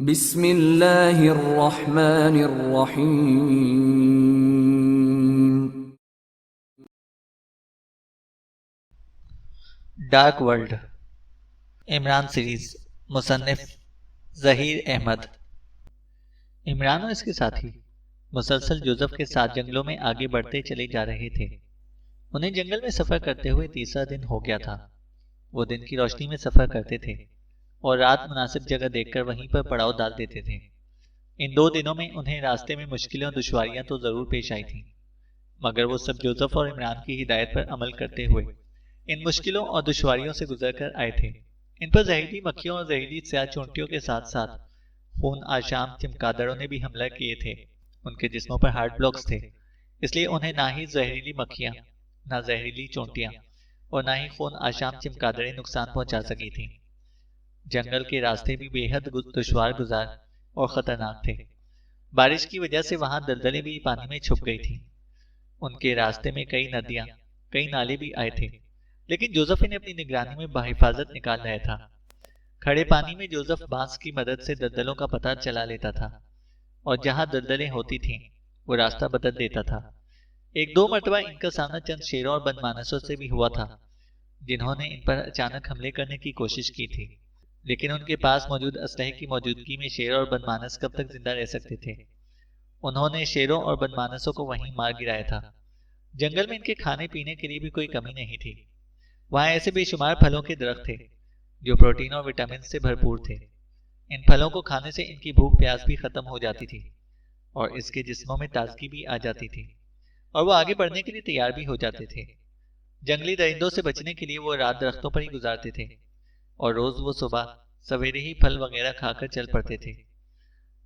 बिस्मिल्लाहिर्रहमानिर्रहीम। Dark world Imran series मुसन्निफ ज़हीर अहमद। इमरान और इसके साथी मुसलसल जोसेफ के साथ जंगलों में आगे बढ़ते चले जा रहे थे। उन्हें जंगल में सफर करते हुए तीसरा दिन हो गया था। वो दिन की रोशनी में सफर करते थे और रात मुनासिब जगह देखकर वहीं पर पड़ाव डाल देते थे। इन 2 दिनों में उन्हें रास्ते में मुश्किलें और दुश्वारियां तो जरूर पेश आई थीं, मगर वो सब जोसेफ और इमरान की हिदायत पर अमल करते हुए इन मुश्किलों और दुश्वारियों से गुजरकर आए थे। इन पर जहरीली मक्खियों और जहरीली स्याह चूंटियों के साथ साथ खून आशाम चमगादड़ों ने भी हमला किए थे। उनके जिस्मों पर हार्ट ब्लॉक्स थे, इसलिए उन्हें ना ही जहरीली मक्खियां, ना जहरीली चोंटियां और ना ही खून आशाम चमगादड़ें नुकसान पहुंचा सकी थीं। जंगल के रास्ते भी बेहद दुश्वार गुजार और खतरनाक थे। बारिश की वजह से वहां दलदलें भी पानी में छुप गई थीं। उनके रास्ते में कई नदियां, कई नाले भी आए थे, लेकिन जोसेफ इन्हें अपनी निगरानी में बाहिफाजत निकाल रहा था। खड़े पानी में जोसेफ बांस की मदद से दलदलों का पता चला लेता था और जहां दलदलें होती थीं वो रास्ता बदल देता था। 1-2 मरतबा इनका सामना चंद शेरों और बदमानसों से भी हुआ था, जिन्होंने इन पर अचानक हमले करने की कोशिश की थी, लेकिन उनके पास मौजूद असलहे की मौजूदगी में शेर और बदमानस कब तक जिंदा रह सकते थे। उन्होंने शेरों और बदमानसों को वहीं मार गिराया था। जंगल में इनके खाने पीने के लिए भी कोई कमी नहीं थी। वहां ऐसे बेशुमार फलों के दरख्त थे जो प्रोटीन और विटामिन से भरपूर थे। इन फलों को खाने से इनकी भूख प्यास भी खत्म हो जाती थी और इसके जिस्मों में ताजगी भी आ जाती थी और वो आगे बढ़ने के लिए तैयार भी हो जाते थे। जंगली दरिंदों से बचने के लिए वो रात दरख्तों पर ही गुजारते थे और रोज वो सुबह सवेरे ही फल वगैरह खाकर चल पड़ते थे।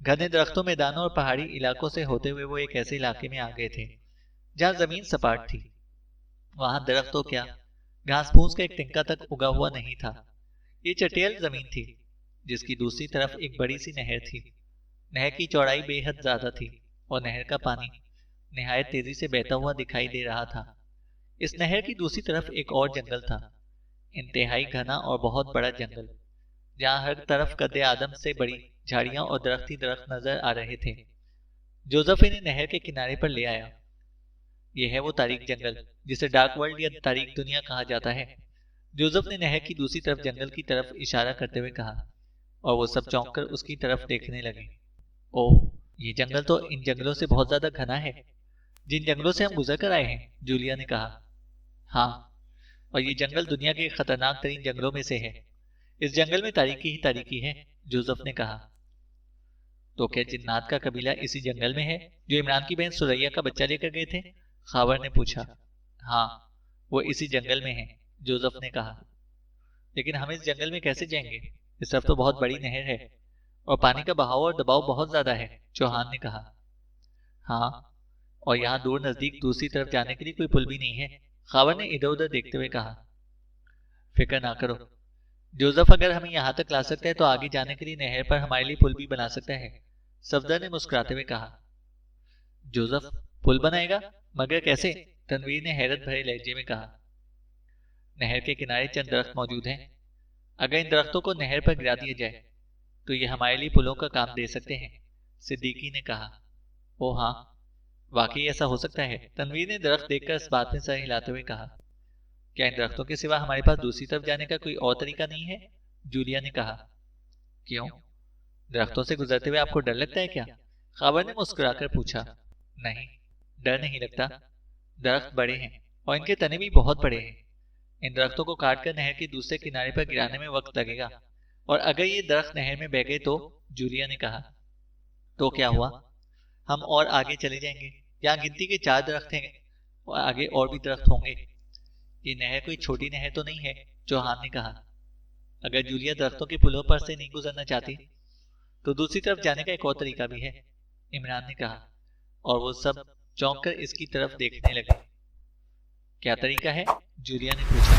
घने दरख्तों, मैदानों और पहाड़ी इलाकों से होते हुए वो एक ऐसे इलाके में आ गए थे जहां जमीन सपाट थी। वहां दरख्त तो क्या, घास फूस का एक तिनका तक उगा हुआ नहीं था। ये चटेल जमीन थी जिसकी दूसरी तरफ एक बड़ी सी नहर थी। नहर की चौड़ाई बेहद ज्यादा थी और नहर का पानी निहायत तेजी से बहता हुआ दिखाई दे रहा था। इस नहर की दूसरी तरफ एक और जंगल था, इंतहाई घना और बहुत बड़ा जंगल, जहां हर तरफ कदे आदम से बड़ी झाड़ियां और दरख्त ही दरख्त नजर आ रहे थे। जोसेफ इन्हें नहर के किनारे पर ले आया। यह है वो तारीक जंगल जिसे डार्क वर्ल्ड या तारीक दुनिया कहा जाता है। जोसेफ ने नहर की दूसरी तरफ जंगल की तरफ इशारा करते हुए कहा और वो सब चौंक कर उसकी तरफ देखने लगे। ओह, ये जंगल तो इन जंगलों से बहुत ज्यादा घना है जिन जंगलों से हम गुजर कर आए हैं, जूलिया ने कहा। हाँ, और ये जंगल दुनिया के खतरनाक तरीन जंगलों में से है। इस जंगल में तारीकी ही तारीकी है, जोसेफ ने कहा। तो क्या जिन्नात का कबीला इसी जंगल में है जो इमरान की बहन सुरैया का बच्चा लेकर गए थे? खावर ने पूछा। हाँ, वो इसी जंगल में है, जोसेफ ने कहा। लेकिन हम इस जंगल में कैसे जाएंगे? इस तरफ तो बहुत बड़ी नहर है और पानी का बहाव और दबाव बहुत ज्यादा है, चौहान ने कहा। हाँ, और यहाँ दूर नजदीक दूसरी तरफ जाने के लिए कोई पुल भी नहीं है, खावर ने इधर उधर देखते हुए कहा। फिक्र ना करो जोसेफ, अगर हमें यहाँ तक ला सकता है तो आगे जाने के लिए नहर पर हमारे लिए पुल भी बना सकता है, सफदर ने मुस्कुराते हुए कहा। जोसेफ पुल बनाएगा? मगर कैसे? तनवीर ने हैरत भरे लहजे में कहा। नहर के किनारे चंद दरख्त मौजूद हैं। अगर इन दरख्तों को नहर पर गिरा दिया जाए तो ये हमारे लिए पुलों का काम दे सकते हैं, सिद्दीकी ने कहा। ओ हाँ, वाकई ऐसा हो सकता है, तनवीर ने दरख्त देखकर इस बात में सर हिलाते हुए कहा। क्या इन दरख्तों के सिवा हमारे पास दूसरी तरफ जाने का कोई और तरीका नहीं है? जूलिया ने कहा। क्यों, दरख्तों से गुजरते हुए आपको डर लगता है क्या? खावर ने मुस्कुराकर पूछा। नहीं, डर नहीं लगता। दरख्त बड़े हैं और इनके तने भी बहुत बड़े हैं। इन दरख्तों को काटकर नहर के दूसरे किनारे पर गिराने में वक्त लगेगा और अगर ये दरख्त नहर में बह गए तो, जूलिया ने कहा। तो क्या हुआ? हम और आगे चले जाएंगे। यहाँ गिनती के 4 दरख्त हैं और आगे और भी दरख्त होंगे। ये नहर कोई छोटी नहर तो नहीं है, चौहान ने कहा। अगर जूलिया दरख्तों के पुलों पर से नहीं गुजरना चाहती तो दूसरी तरफ जाने का एक और तरीका भी है, इमरान ने कहा। और वो सब चौंक कर इसकी तरफ देखने लगे। क्या तरीका है? जूलिया ने पूछा।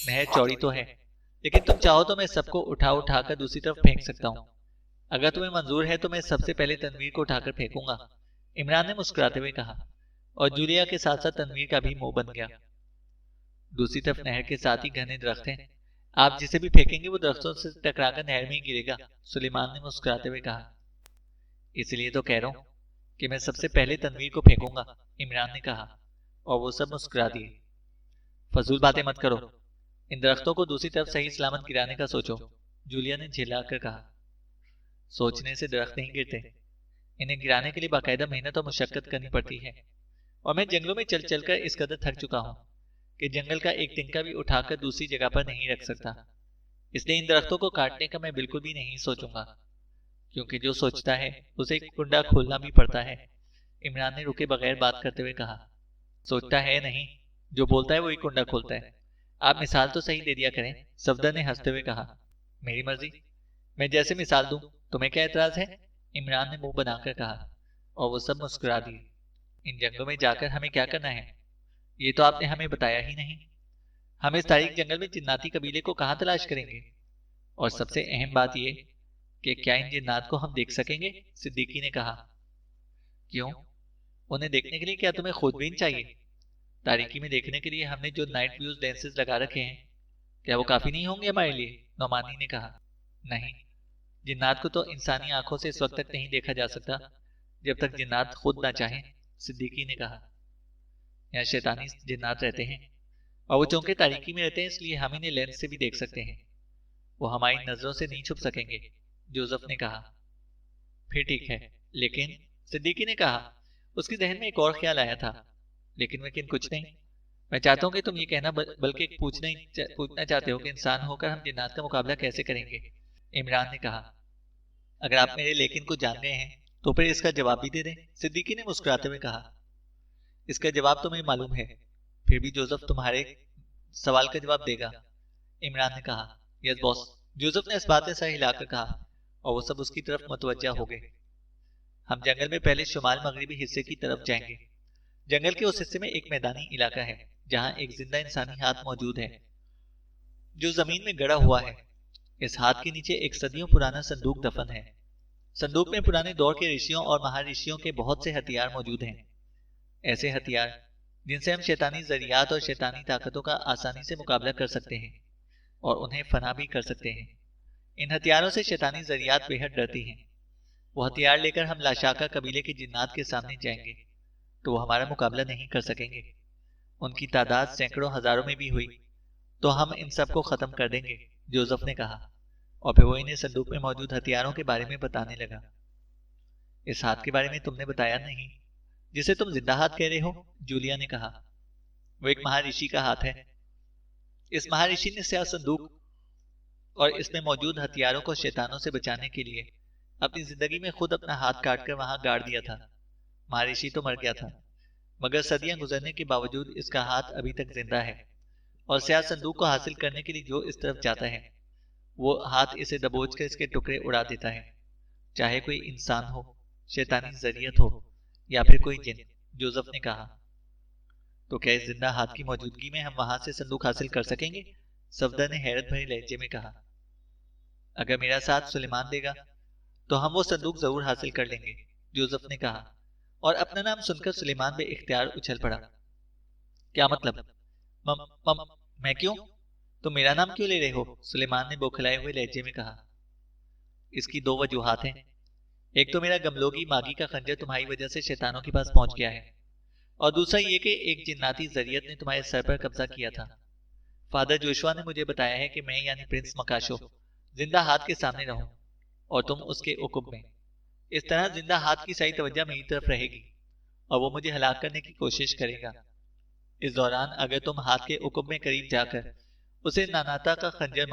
नहर चौड़ी तो है, लेकिन तुम चाहो तो मैं सबको उठा उठाकर दूसरी तरफ फेंक सकता हूँ। अगर तुम्हें मंजूर है तो मैं सबसे पहले तनवीर को उठाकर फेंकूंगा, इमरान ने मुस्कुराते हुए कहा। और जूलिया के साथ साथ तनवीर का भी मुंह बन गया। दूसरी तरफ नहर के साथ ही घने दरख्त हैं, आप जिसे भी फेंकेंगे वो दरख्तों से टकराकर नहर में ही गिरेगा, सुलेमान ने मुस्कुराते हुए कहा। इसलिए तो कह रहा हूं कि मैं सबसे पहले तनवीर को फेंकूंगा, इमरान ने कहा, और वो सब मुस्कुरा दिए। फजूल बातें मत करो, इन दरख्तों को दूसरी तरफ सही सलामत गिराने का सोचो, जूलिया ने झिल्लाकर कहा। सोचने से दरख्त नहीं गिरते, इन्हें गिराने के लिए बाकायदा मेहनत और मुशक्कत करनी पड़ती है, और मैं जंगलों में चल चलकर इस कदर थक चुका हूं कि जंगल का एक तिनका भी उठाकर दूसरी जगह पर नहीं रख सकता। इसलिए इन दरख्तों को काटने का मैं बिल्कुल भी नहीं सोचूंगा, क्योंकि जो सोचता है उसे एक कुंडा खोलना भी पड़ता है, इमरान ने रुके बगैर बात करते हुए कहा। सोचता है नहीं, जो बोलता है वही कुंडा खोलता है। आप मिसाल तो सही दे दिया करें, सफदर ने हंसते हुए कहा। मेरी मर्जी, मैं जैसे मिसाल दूं, तुम्हें क्या एतराज है, इमरान ने मुंह बनाकर कहा, और वो सब मुस्कुरा दिए। इन जंगलों में जाकर हमें क्या करना है, ये तो आपने हमें बताया ही नहीं। हम इस तारीख जंगल में जिन्नाती कबीले को कहाँ तलाश करेंगे, और सबसे अहम बात ये कि क्या इन जिन्नात को हम देख सकेंगे, सिद्दीकी ने कहा। क्यों, उन्हें देखने के लिए क्या तुम्हें खुदबीन चाहिए? तारीकी में देखने के लिए हमने जो नाइट व्यूज लेंसेज लगा रखे हैं, क्या वो काफी नहीं होंगे हमारे लिए, नौमानी ने कहा। नहीं, जिन्नात को तो इंसानी आंखों से इस वक्त तक नहीं देखा जा सकता जब तक जिन्नात खुद ना चाहें, सिद्दीकी ने कहा। यहाँ शैतानी जिन्नात रहते हैं, और वो चूंकि तारीकी में रहते हैं इसलिए हम इन्हें लेंस से भी देख सकते हैं, वो हमारी नजरों से नहीं छुप सकेंगे, जोसेफ ने कहा। फिर ठीक है, लेकिन, सिद्दीकी ने कहा। उसके जहन में एक और ख्याल आया था, लेकिन कुछ नहीं। मैं चाहता हूँ कि तुम ये कहना बल्कि पूछना चाहते हो कि इंसान होकर हम जिन्नात का मुकाबला कैसे करेंगे, इमरान ने कहा। अगर आप मेरे लेकिन को जान गए हैं तो फिर इसका जवाब भी दे दें, सिद्दीकी ने मुस्कुराते हुए कहा। इसका जवाब तुम्हें मालूम है, फिर भी जोसेफ तुम्हारे सवाल का जवाब देगा, इमरान ने कहा। यस बॉस, जोसेफ ने इस बात से सर हिलाकर कहा, और वो सब उसकी तरफ मुतवज्जा हो गए। हम जंगल में पहले शुमाल मगरिबी हिस्से की तरफ जाएंगे। जंगल के उस हिस्से में एक मैदानी इलाका है जहां एक जिंदा इंसानी हाथ मौजूद है जो जमीन में गड़ा हुआ है। इस हाथ के नीचे एक सदियों पुराना संदूक दफन है। संदूक में पुराने दौर के ऋषियों और महाऋषियों के बहुत से हथियार मौजूद हैं, ऐसे हथियार जिनसे हम शैतानी जरियात और शैतानी ताकतों का आसानी से मुकाबला कर सकते हैं और उन्हें फना भी कर सकते हैं। इन हथियारों से शैतानी जरियात बेहद डरती हैं। वो हथियार लेकर हम लाशाका कबीले के जिन्नात के सामने जाएंगे तो वो हमारा मुकाबला नहीं कर सकेंगे। उनकी तादाद सैकड़ों हजारों में भी हुई तो हम इन सबको खत्म कर देंगे, जोसेफ ने कहा, और फिर वो इन्हें संदूक में मौजूद हथियारों के बारे में बताने लगा। इस हाथ के बारे में तुमने बताया नहीं, जिसे तुम जिंदा हाथ कह रहे हो, जूलिया ने कहा। वो एक महाऋषि का हाथ है। इस महाऋषि ने स्याह संदूक और इसमें मौजूद हथियारों को शैतानों से बचाने के लिए अपनी जिंदगी में खुद अपना हाथ काटकर वहां गाड़ दिया था। महर्षि तो मर गया था, मगर सदियां गुजरने के बावजूद इसका हाथ अभी तक जिंदा है, और स्याह संदूक को हासिल करने के लिए जो इस तरफ जाता है वो हाथ इसे दबोच कर इसके टुकड़े उड़ा देता है, चाहे कोई इंसान हो, शैतानी जरियत हो या फिर कोई जिन, जोसेफ ने कहा। तो क्या इस जिंदा हाथ की मौजूदगी में हम वहां से संदूक हासिल कर सकेंगे, सफदर ने हैरत भरे लहजे में कहा। अगर मेरा साथ सुलेमान देगा तो हम वो संदूक जरूर हासिल कर लेंगे, जोसेफ ने कहा, और अपना नाम सुनकर सुलेमान बे इख्तियार उछल पड़ा। क्या मतलब? मम, मम, मैं क्यों? तुम मेरा नाम क्यों ले रहे हो? सुलेमान ने बौखलाए हुए लहजे में कहा। इसकी दो वजूहात हैं। एक तो मेरा गमलोगी मागी का खंजर तुम्हारी वजह से शैतानों के पास पहुंच गया है, और दूसरा ये कि एक जिन्नाती जरियत ने तुम्हारे सर पर कब्जा किया था। फादर जोशुआ ने मुझे बताया है कि मैं यानी प्रिंस मकाशो जिंदा हाथ के सामने रहूं और तुम उसके हुक्म में। इस तरह जिंदा हाथ की सही तवज्जो मेरी तरफ रहेगी और वो मुझे हलाक करने की कोशिश करेगा। इस दौरान अगर तुम हाथ के हुक्म में करीब जाकर उसे नानाता का खंजर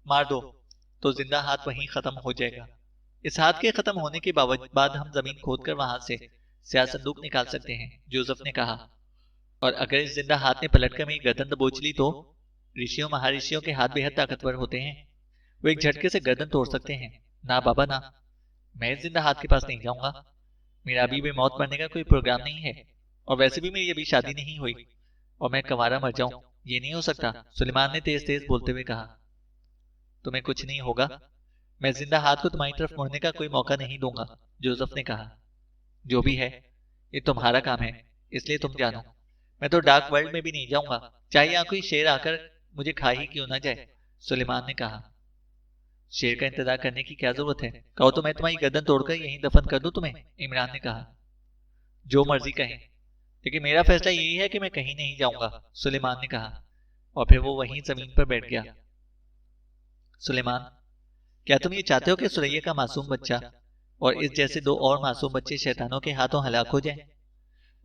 मार दो तो जिंदा हाथ वहीं खत्म हो जाएगा। इस हाथ के खत्म होने के बाद हम जमीन खोदकर वहां से स्याह संदूक निकाल सकते हैं, जोसेफ ने कहा। और अगर इस जिंदा हाथ ने पलटकर मेरी गर्दन दबोच ली तो? ऋषियों महाऋषियों के हाथ बेहद ताकतवर होते हैं, वो एक झटके से गर्दन तोड़ सकते हैं। ना बाबा ना, मैं इस जिंदा हाथ के पास नहीं जाऊंगा। मेरा अभी भी मौत मरने का कोई प्रोग्राम नहीं है, और वैसे भी मेरी अभी शादी नहीं हुई, और मैं कंवारा मर जाऊं ये नहीं हो सकता, सुलेमान ने तेज तेज बोलते हुए कहा। तुम्हें कुछ नहीं होगा, मैं जिंदा हाथ को तुम्हारी तरफ मुड़ने का कोई मौका नहीं दूंगा, जोसेफ ने कहा। जो भी है ये तुम्हारा काम है, इसलिए तुम जानो। मैं तो डार्क वर्ल्ड में भी नहीं जाऊंगा, चाहे यहाँ कोई शेर आकर मुझे खा ही क्यों ना जाए, सुलेमान ने कहा। शेर का इंतजार करने की क्या जरूरत है, कहो तो मैं तुम्हारी गर्दन तोड़कर यहीं दफन कर दूं तुम्हें, इमरान ने कहा। जो मर्जी कहें, लेकिन मेरा फैसला यही है कि मैं कहीं नहीं जाऊंगा, सुलेमान ने कहा, और फिर वो वहीं जमीन पर बैठ गया। सुलेमान, क्या तुम ये चाहते हो कि सुरैया का मासूम बच्चा और इस जैसे दो और मासूम बच्चे शैतानों के हाथों हलाक हो जाएं,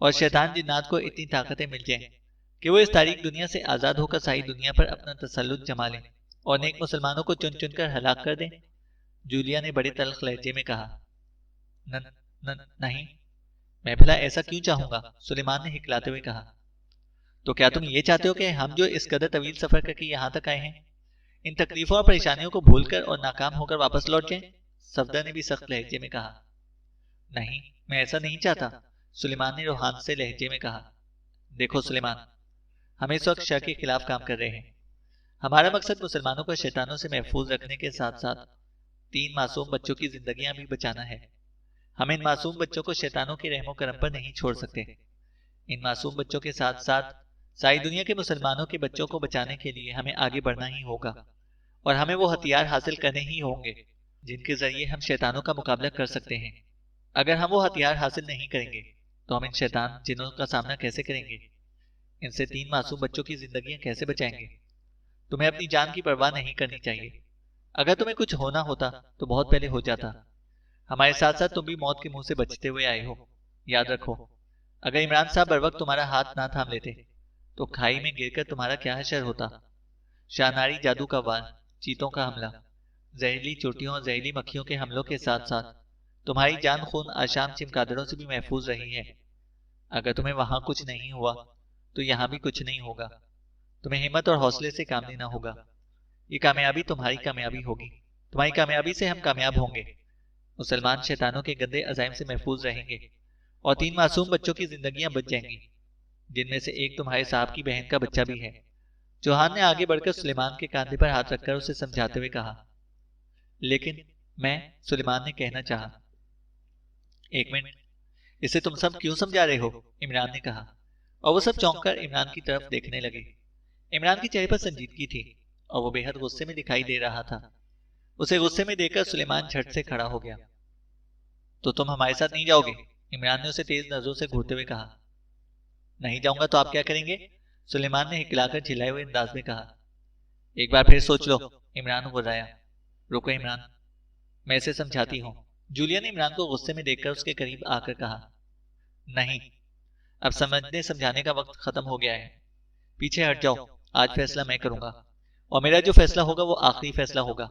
और शैतान जिन्नात को इतनी ताकतें मिल जाएं कि वो इस तारीक दुनिया से आजाद होकर सारी दुनिया पर अपना तसल्लुत जमा लें और नेक मुसलमानों को चुन चुनकर हलाक कर दें? जूलिया ने बड़े तल्ख लहजे में कहा। न, नहीं, मैं भला ऐसा क्यों चाहूंगा, सुलेमान ने हिकलाते हुए कहा। तो क्या तुम ये चाहते हो कि हम जो इस कदर तवील सफर करके यहाँ तक आए हैं, इन तकलीफों और परेशानियों को भूलकर और नाकाम होकर वापस लौट जाएं? सफदर ने भी सख्त लहजे में कहा। नहीं, मैं ऐसा नहीं चाहता, सुलेमान ने रूहान से लहजे में कहा। देखो सुलेमान, हम इस वक्त शर के खिलाफ काम कर रहे हैं। हमारा मकसद मुसलमानों को शैतानों से महफूज रखने के साथ साथ 3 मासूम बच्चों की जिंदगियां भी बचाना है। हम इन मासूम बच्चों को शैतानों के रहमो करम पर नहीं छोड़ सकते। इन मासूम बच्चों के साथ साथ सारी दुनिया के मुसलमानों के बच्चों को बचाने के लिए हमें आगे बढ़ना ही होगा, और हमें वो हथियार हासिल करने ही होंगे जिनके जरिए हम शैतानों का मुकाबला कर सकते हैं। अगर हम वो हथियार हासिल नहीं करेंगे तो हम इन शैतान जिन्नों का सामना कैसे करेंगे? इनसे 3 मासूम बच्चों की जिंदगियां कैसे बचाएंगे? तुम्हें अपनी जान की परवाह नहीं करनी चाहिए। अगर तुम्हें कुछ होना होता तो बहुत पहले हो जाता। हमारे साथ साथ तुम भी मौत के मुंह से बचते हुए आए हो। याद रखो, अगर इमरान साहब बर वक्त तुम्हारा हाथ ना थाम लेते तो खाई में गिरकर तुम्हारा क्या हशर होता। शानारी जादू का वार, चीतों का हमला, जहरीली चोटियों और जहरीली मक्खियों के हमलों के साथ साथ तुम्हारी जान खून आशाम चिमकादड़ों से भी महफूज रही है। अगर तुम्हें वहां कुछ नहीं हुआ तो यहां भी कुछ नहीं होगा। तुम्हें हिम्मत और हौसले से काम लेना होगा। ये कामयाबी तुम्हारी कामयाबी होगी। तुम्हारी कामयाबी से हम कामयाब होंगे। मुसलमान शैतानों के गंदे अजाइम से महफूज रहेंगे और 3 मासूम बच्चों की जिंदगियां बच जाएंगी, जिनमें से एक तुम्हारे साहब की बहन का बच्चा भी है। चौहान ने आगे बढ़कर सुलेमान के कांधे पर हाथ रखकर उसे समझाते हुए कहा। लेकिन मैं, सुलेमान ने कहना चाहा। एक मिनट, इसे तुम सब क्यों समझा रहे हो, इमरान ने कहा, और वो सब चौंक कर इमरान की तरफ देखने लगे। इमरान के चेहरे पर संजीदगी थी और वो बेहद गुस्से में दिखाई दे रहा था। उसे गुस्से में देखकर सुलेमान झट से खड़ा हो गया। तो तुम हमारे साथ नहीं जाओगे, इमरान ने उसे तेज नजरों से घूरते हुए कहा। नहीं जाऊंगा तो आप क्या करेंगे, सुलेमान ने हिकलाकर झिलाए हुए अंदाज में कहा। एक बार फिर सोच लो, इमरान गुर्राया। रुको इमरान, मैं इसे समझाती हूँ, जूलिया ने इमरान को गुस्से में देखकर उसके करीब आकर कहा। नहीं, अब समझने समझाने का वक्त खत्म हो गया है। पीछे हट जाओ, आज फैसला मैं करूंगा, और मेरा जो फैसला होगा वो आखिरी फैसला होगा,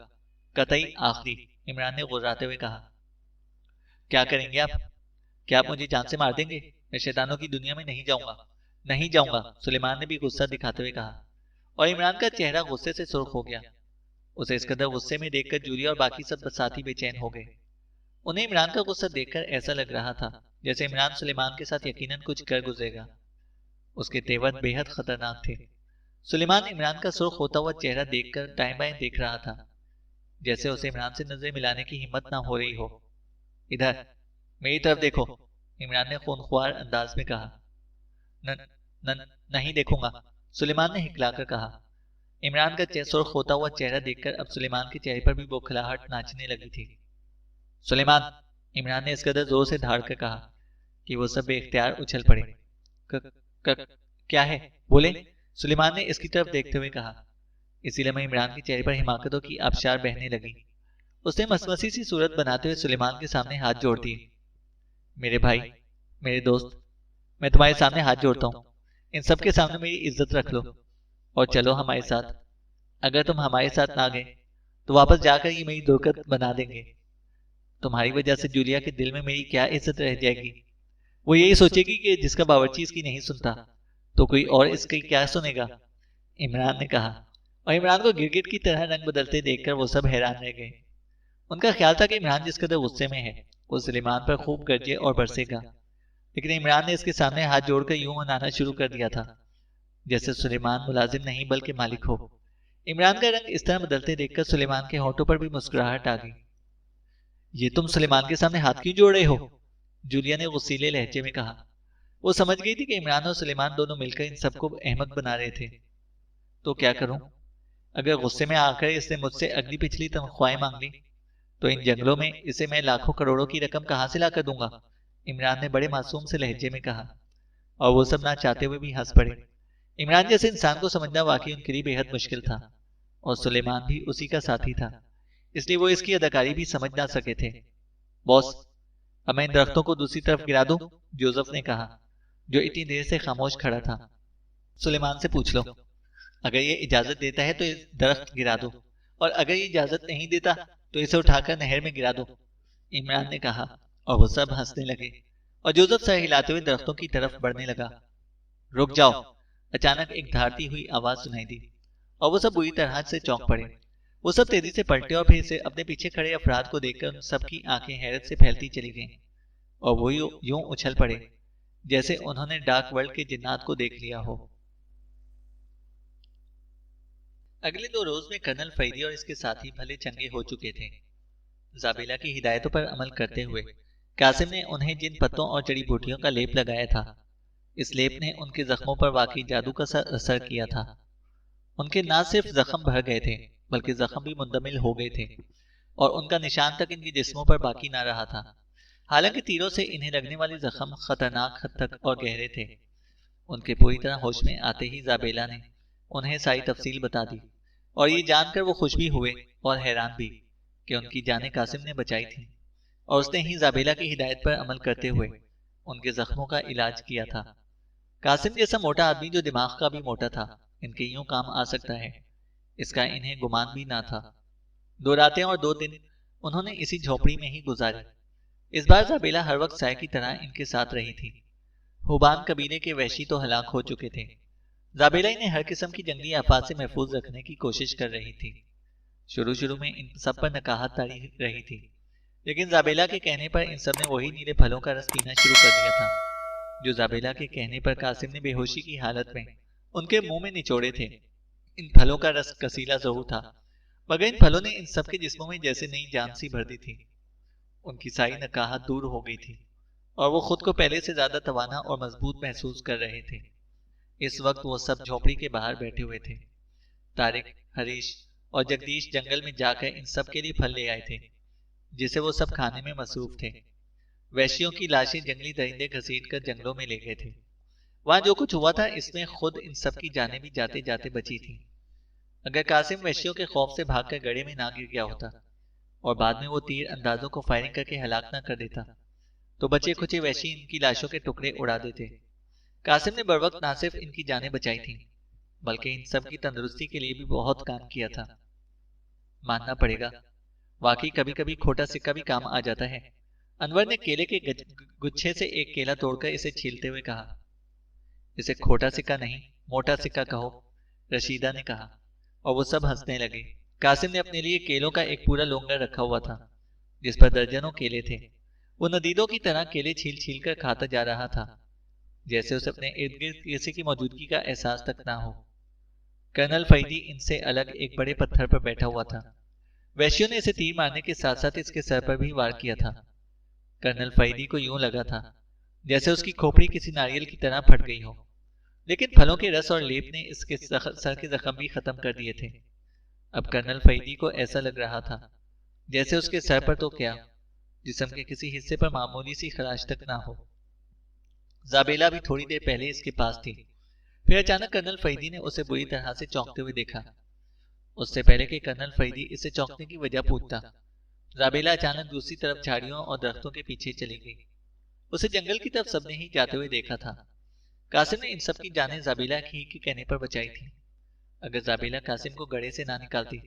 कतई आखिरी, इमरान ने गुर्राते हुए कहा। क्या करेंगे आप? क्या आप मुझे जान से मार देंगे? मैं शैतानों की दुनिया में नहीं जाऊंगा, नहीं जाऊंगा, सुलेमान ने भी गुस्सा दिखाते हुए कहा, और इमरान का चेहरा गुस्से से सुर्ख हो गया। उसे इस कदर गुस्से में देखकर जूलिया और बाकी सब साथी बेचैन हो गए। उन्हें इमरान का गुस्सा देखकर ऐसा लग रहा था जैसे इमरान सुलेमान के साथ यकीनन कुछ कर गुजरेगा। उसके तेवर बेहद खतरनाक थे। सुलेमान इमरान का सुर्ख होता हुआ चेहरा देखकर दाएं बाएं देख रहा था, जैसे उसे इमरान से नजरें मिलाने की हिम्मत ना हो रही हो। इधर मेरी तरफ देखो, इमरान ने खूनख्वार अंदाज में कहा। न, नहीं देखूंगा, सुलेमान ने हिकलाकर कहा। इमरान का सुर्ख होता हुआ चेहरा देखकर अब सुलेमान के चेहरे पर भी बौखलाहट नाचने लगी थी। सुलेमान, इमरान ने इस कदर जोर से धाड़ कर कहा कि वो सब बेख्तियार उछल पड़े। क्या है, बोले, सुलेमान ने इसकी तरफ देखते हुए कहा। इसीलिए मैं इमरान के चेहरे पर हिमाकतों की आबशार बहने लगी। उसने मसमसी सी सूरत बनाते हुए सुलेमान के सामने हाथ जोड़ दिए। मेरे भाई, मेरे दोस्त, मैं तुम्हारे सामने हाथ जोड़ता हूँ। इन सब के सामने मेरी इज्जत रख लो और चलो हमारे साथ। अगर तुम हमारे साथ ना गए तो वापस जाकर ये मेरी दुर्गत बना देंगे। तुम्हारी वजह से जूलिया के दिल में मेरी क्या इज्जत रह जाएगी। वो यही सोचेगी कि जिसका बावर्ची इसकी नहीं सुनता तो कोई और इसकी क्या सुनेगा, इमरान ने कहा। और इमरान को गिरगिट की तरह रंग बदलते देखकर वो सब हैरान रह गए। उनका ख्याल था कि इमरान जिस कदर गुस्से में है वो सुलेमान पर खूब गरजे और बरसेगा, लेकिन इमरान ने इसके सामने हाथ जोड़कर यूं मनाना शुरू कर दिया था जैसे सुलेमान मुलाजिम नहीं बल्कि मालिक हो। इमरान का रंग इस तरह बदलते देखकर सुलेमान के होठों पर भी मुस्कुराहट आ गई। ये तुम सुलेमान के सामने हाथ क्यों जोड़ रहे हो, जूलिया ने गुस्सीले लहजे में कहा। वो समझ गई थी कि इमरान और सुलेमान दोनों मिलकर इन सबको अहमक बना रहे थे। तो क्या करूं? अगर गुस्से में आकर इसने मुझसे अगली पिछली तनख्वाहें मांग ली तो इन जंगलों में इसे मैं लाखों करोड़ों की रकम कहां से लाकर दूंगा? इमरान ने बड़े मासूम से लहजे में कहा। और वो सब ना चाहते हुए भी हंस पड़े। इमरान जैसे इंसान को समझना वाकई उनके लिए बेहद मुश्किल था, और सुलेमान भी उसी का साथी था, इसलिए वो इसकी अदाकारी भी समझ ना सके थे। बॉस, अब मैं इन दरख्तों को दूसरी तरफ गिरा दूं? जोसेफ ने कहा, जो इतनी देर से खामोश खड़ा था। सुलेमान से पूछ लो, अगर ये इजाजत देता है तो इस दरख्त गिरा दो, और अगर ये इजाजत नहीं देता तो इसे उठाकर नहर में गिरा दो, इमरान ने कहा। और वो सब हंसने लगे, और जोसेफ सर हिलाते हुए दरख्तों की तरफ बढ़ने लगा। रुक जाओ! अचानक एक धारती हुई आवाज सुनाई दी, और वो सब बुरी तरह से चौंक पड़े। वो सब तेजी से पलटे और फिर से अपने पीछे खड़े अफराद को देखकर उन सबकी आंखें हैरत से फैलती चली गईं, और वो यूं उछल पड़े जैसे उन्होंने डार्क वर्ल्ड के जिन्नात को देख लिया हो। अगले 2 रोज में कर्नल फरीदी और इसके साथी भले चंगे हो चुके थे। जाबेला की हिदायतों पर अमल करते हुए कासिम ने उन्हें जिन पत्तों और जड़ी बूटियों का लेप लगाया था, इस लेप ने उनके जख्मों पर वाकई जादू का असर किया था। उनके न सिर्फ जख्म भर गए थे, बल्कि जख्म भी मुंदमिल हो गए थे, और उनका निशान तक इनके जिस्मों पर बाकी ना रहा था। हालांकि तीरों से इन्हें लगने वाले जख्म खतरनाक हद तक और गहरे थे। उनके पूरी तरह होश में आते ही जाबेला ने उन्हें सारी तफसील बता दी, और ये जानकर वो खुश भी हुए और हैरान भी कि उनकी जानें कासिम ने बचाई थी, और उसने ही जाबेला की हिदायत पर अमल करते हुए उनके जख्मों का इलाज किया था। कासिम जैसा मोटा आदमी जो दिमाग का भी मोटा था, इनके यूं काम आ सकता है, इसका इन्हें गुमान भी ना था। 2 रातें और 2 दिन उन्होंने इसी झोपड़ी में ही गुजारे। इस बार जाबेला हर वक्त साय की तरह इनके साथ रही थी। हुबान कबीले के वहशी तो हलाक हो चुके थे। जाबेला इन्हें हर किस्म की जंगली आफत से महफूज रखने की कोशिश कर रही थी। शुरू में इन सब पर नकाहत तारी रही थी, लेकिन जाबेला के कहने पर इन सब ने वही नीले फलों का रस पीना शुरू कर दिया था, जो जाबेला के कहने पर कासिम ने बेहोशी की हालत में उनके मुंह में निचोड़े थे। इन फलों का रस कसीला जरूर था, मगर इन फलों ने इन सब के जिस्मों में जैसे नई जान सी भर दी थी। उनकी सारी नकाहत दूर हो गई थी, और वो खुद को पहले से ज्यादा तवाना और मजबूत महसूस कर रहे थे। इस वक्त वो सब झोपड़ी के बाहर बैठे हुए थे। तारिक, हरीश और जगदीश जंगल में जाकर इन सब के लिए फल ले आए थे, जिसे वो सब खाने में मसरूफ थे। वैश्यों की लाशें जंगली दरिंदे घसीट कर जंगलों में ले गए थे। वहां जो कुछ हुआ था, इसमें खुद इन सब की जानें भी जाते जाते बची थी। अगर कासिम वैश्यों के खौफ से भागकर गड्ढे में ना गिर गया होता, और बाद में वो तीर अंदाजों को फायरिंग करके हलाक ना कर देता, तो बचे खुचे वैश्य इनकी लाशों के टुकड़े उड़ा देते। कासिम ने बर वक्त ना सिर्फ इनकी जानें बचाई थी, बल्कि इन सब की तंदुरुस्ती के लिए भी बहुत काम किया था। मानना पड़ेगा, वाकई कभी कभी खोटा सिक्का भी काम आ जाता है। अनवर ने केले के गुच्छे से एक केला तोड़कर इसे छीलते हुए कहा। इसे खोटा सिक्का नहीं, मोटा सिक्का कहो, रशीदा ने कहा, और वो सब हंसने लगे। कासिम ने अपने लिए केलों का एक पूरा लोंगर रखा हुआ था, जिस पर दर्जनों केले थे। वो नदीदों की तरह केले छील छील कर खाता जा रहा था, जैसे उसे अपने इर्द गिर्द किसी की मौजूदगी का एहसास तक ना हो। कर्नल फरीदी इनसे अलग एक बड़े पत्थर पर बैठा हुआ था। वैश्यों ने इसे तीर मारने के साथ साथ इसके सर पर भी वार किया था। कर्नल फरीदी को यूं लगा था जैसे उसकी खोपड़ी किसी नारियल की तरह फट गई हो, लेकिन फलों के रस और लेप ने इसके सर के जख्म भी खत्म कर दिए थे। अब कर्नल फरीदी को ऐसा लग रहा था जैसे उसके सर पर तो क्या, जिस्म के किसी हिस्से पर मामूली सी खराश तक ना हो। जाबेला भी थोड़ी देर पहले इसके पास थी, फिर अचानक कर्नल फरीदी ने उसे बुरी तरह से चौंकते हुए देखा। उससे पहले कि कर्नल फरीदी इसे चौंकने की वजह पूछता, जाबेला अचानक दूसरी तरफ झाड़ियों और दरख्तों के पीछे चली गई। उसे जंगल की तरफ सबने ही जाते हुए देखा था। कासिम ने इन सब की जानें जाबेला ही के कहने पर बचाई थी। अगर जाबेला कासिम को गड़े से ना निकालती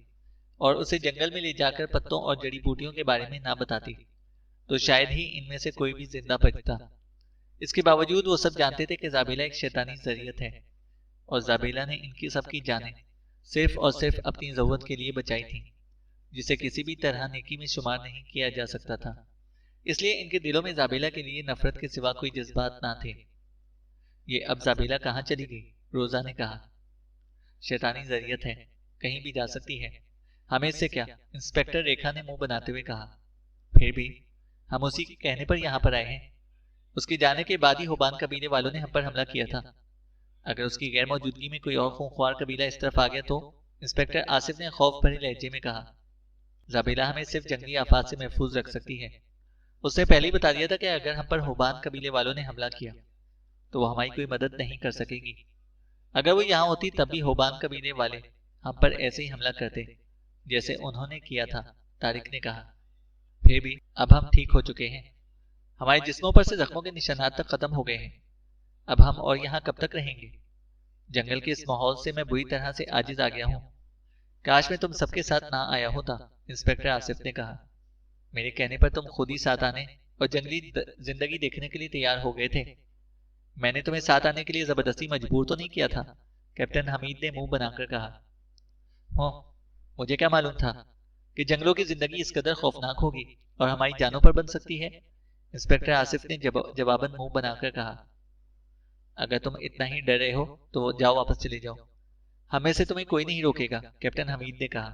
और उसे जंगल में ले जाकर पत्तों और जड़ी बूटियों के बारे में ना बताती, तो शायद ही इनमें से कोई भी जिंदा बचता। इसके बावजूद वो सब जानते थे कि जाबेला एक शैतानी जरियत है, और जाबेला ने इनकी सबकी जानें सिर्फ और सिर्फ अपनी जरूरत के लिए बचाई थी, जिसे किसी भी तरह नेकी में शुमार नहीं किया जा सकता था। इसलिए इनके दिलों में जाबेला के लिए नफरत के सिवा कोई जज्बात ना थे। ये अब जाबेला कहाँ चली गई? रोजा ने कहा। शैतानी जरियत है, कहीं भी जा सकती है, हमें इससे क्या? इंस्पेक्टर रेखा ने मुंह बनाते हुए कहा। फिर भी हम उसी के कहने पर यहाँ पर आए हैं। उसके जाने के बाद ही हुबान कबीले वालों ने हम पर हमला किया था। अगर उसकी गैर मौजूदगी में कोई और खूंखार कबीला इस तरफ आ गया तो? इंस्पेक्टर आसिफ ने खौफ भरे लहजे में कहा। जाबेला हमें सिर्फ जंगली आफात से महफूज रख सकती है। उसने पहले ही बता दिया था कि अगर हम पर हुबान कबीले वालों ने हमला किया तो वो हमारी कोई मदद नहीं कर सकेगी। अगर वो यहाँ होती तब भी हुबान कबीले वाले हम पर ऐसे ही हमला करते जैसे उन्होंने किया था, तारिक ने कहा। फिर भी अब हम ठीक हो चुके हैं। हमारे जिस्मों पर से जख्मों के निशानात तक खत्म हो गए हैं। अब हम और यहाँ कब तक रहेंगे? जंगल के इस माहौल से मैं बुरी तरह से आजिज आ गया हूँ। काश मैं तुम सबके साथ ना आया होता, इंस्पेक्टर आसिफ ने कहा। मेरे कहने पर तुम खुद ही साथ आने और जंगली जिंदगी देखने के लिए तैयार हो गए थे। मैंने तुम्हें साथ आने के लिए जबरदस्ती मजबूर तो नहीं किया था, कैप्टन हमीद ने मुंह बनाकर कहा। हो, मुझे क्या मालूम था कि जंगलों की जिंदगी इस कदर खौफनाक होगी और हमारी जानों पर बन सकती है, इंस्पेक्टर आसिफ ने जवाबन मुंह बनाकर कहा। अगर तुम इतना ही डर रहे हो तो जाओ, वापस चले जाओ। हमें से तुम्हें कोई नहीं रोकेगा, कैप्टन हमीद ने कहा।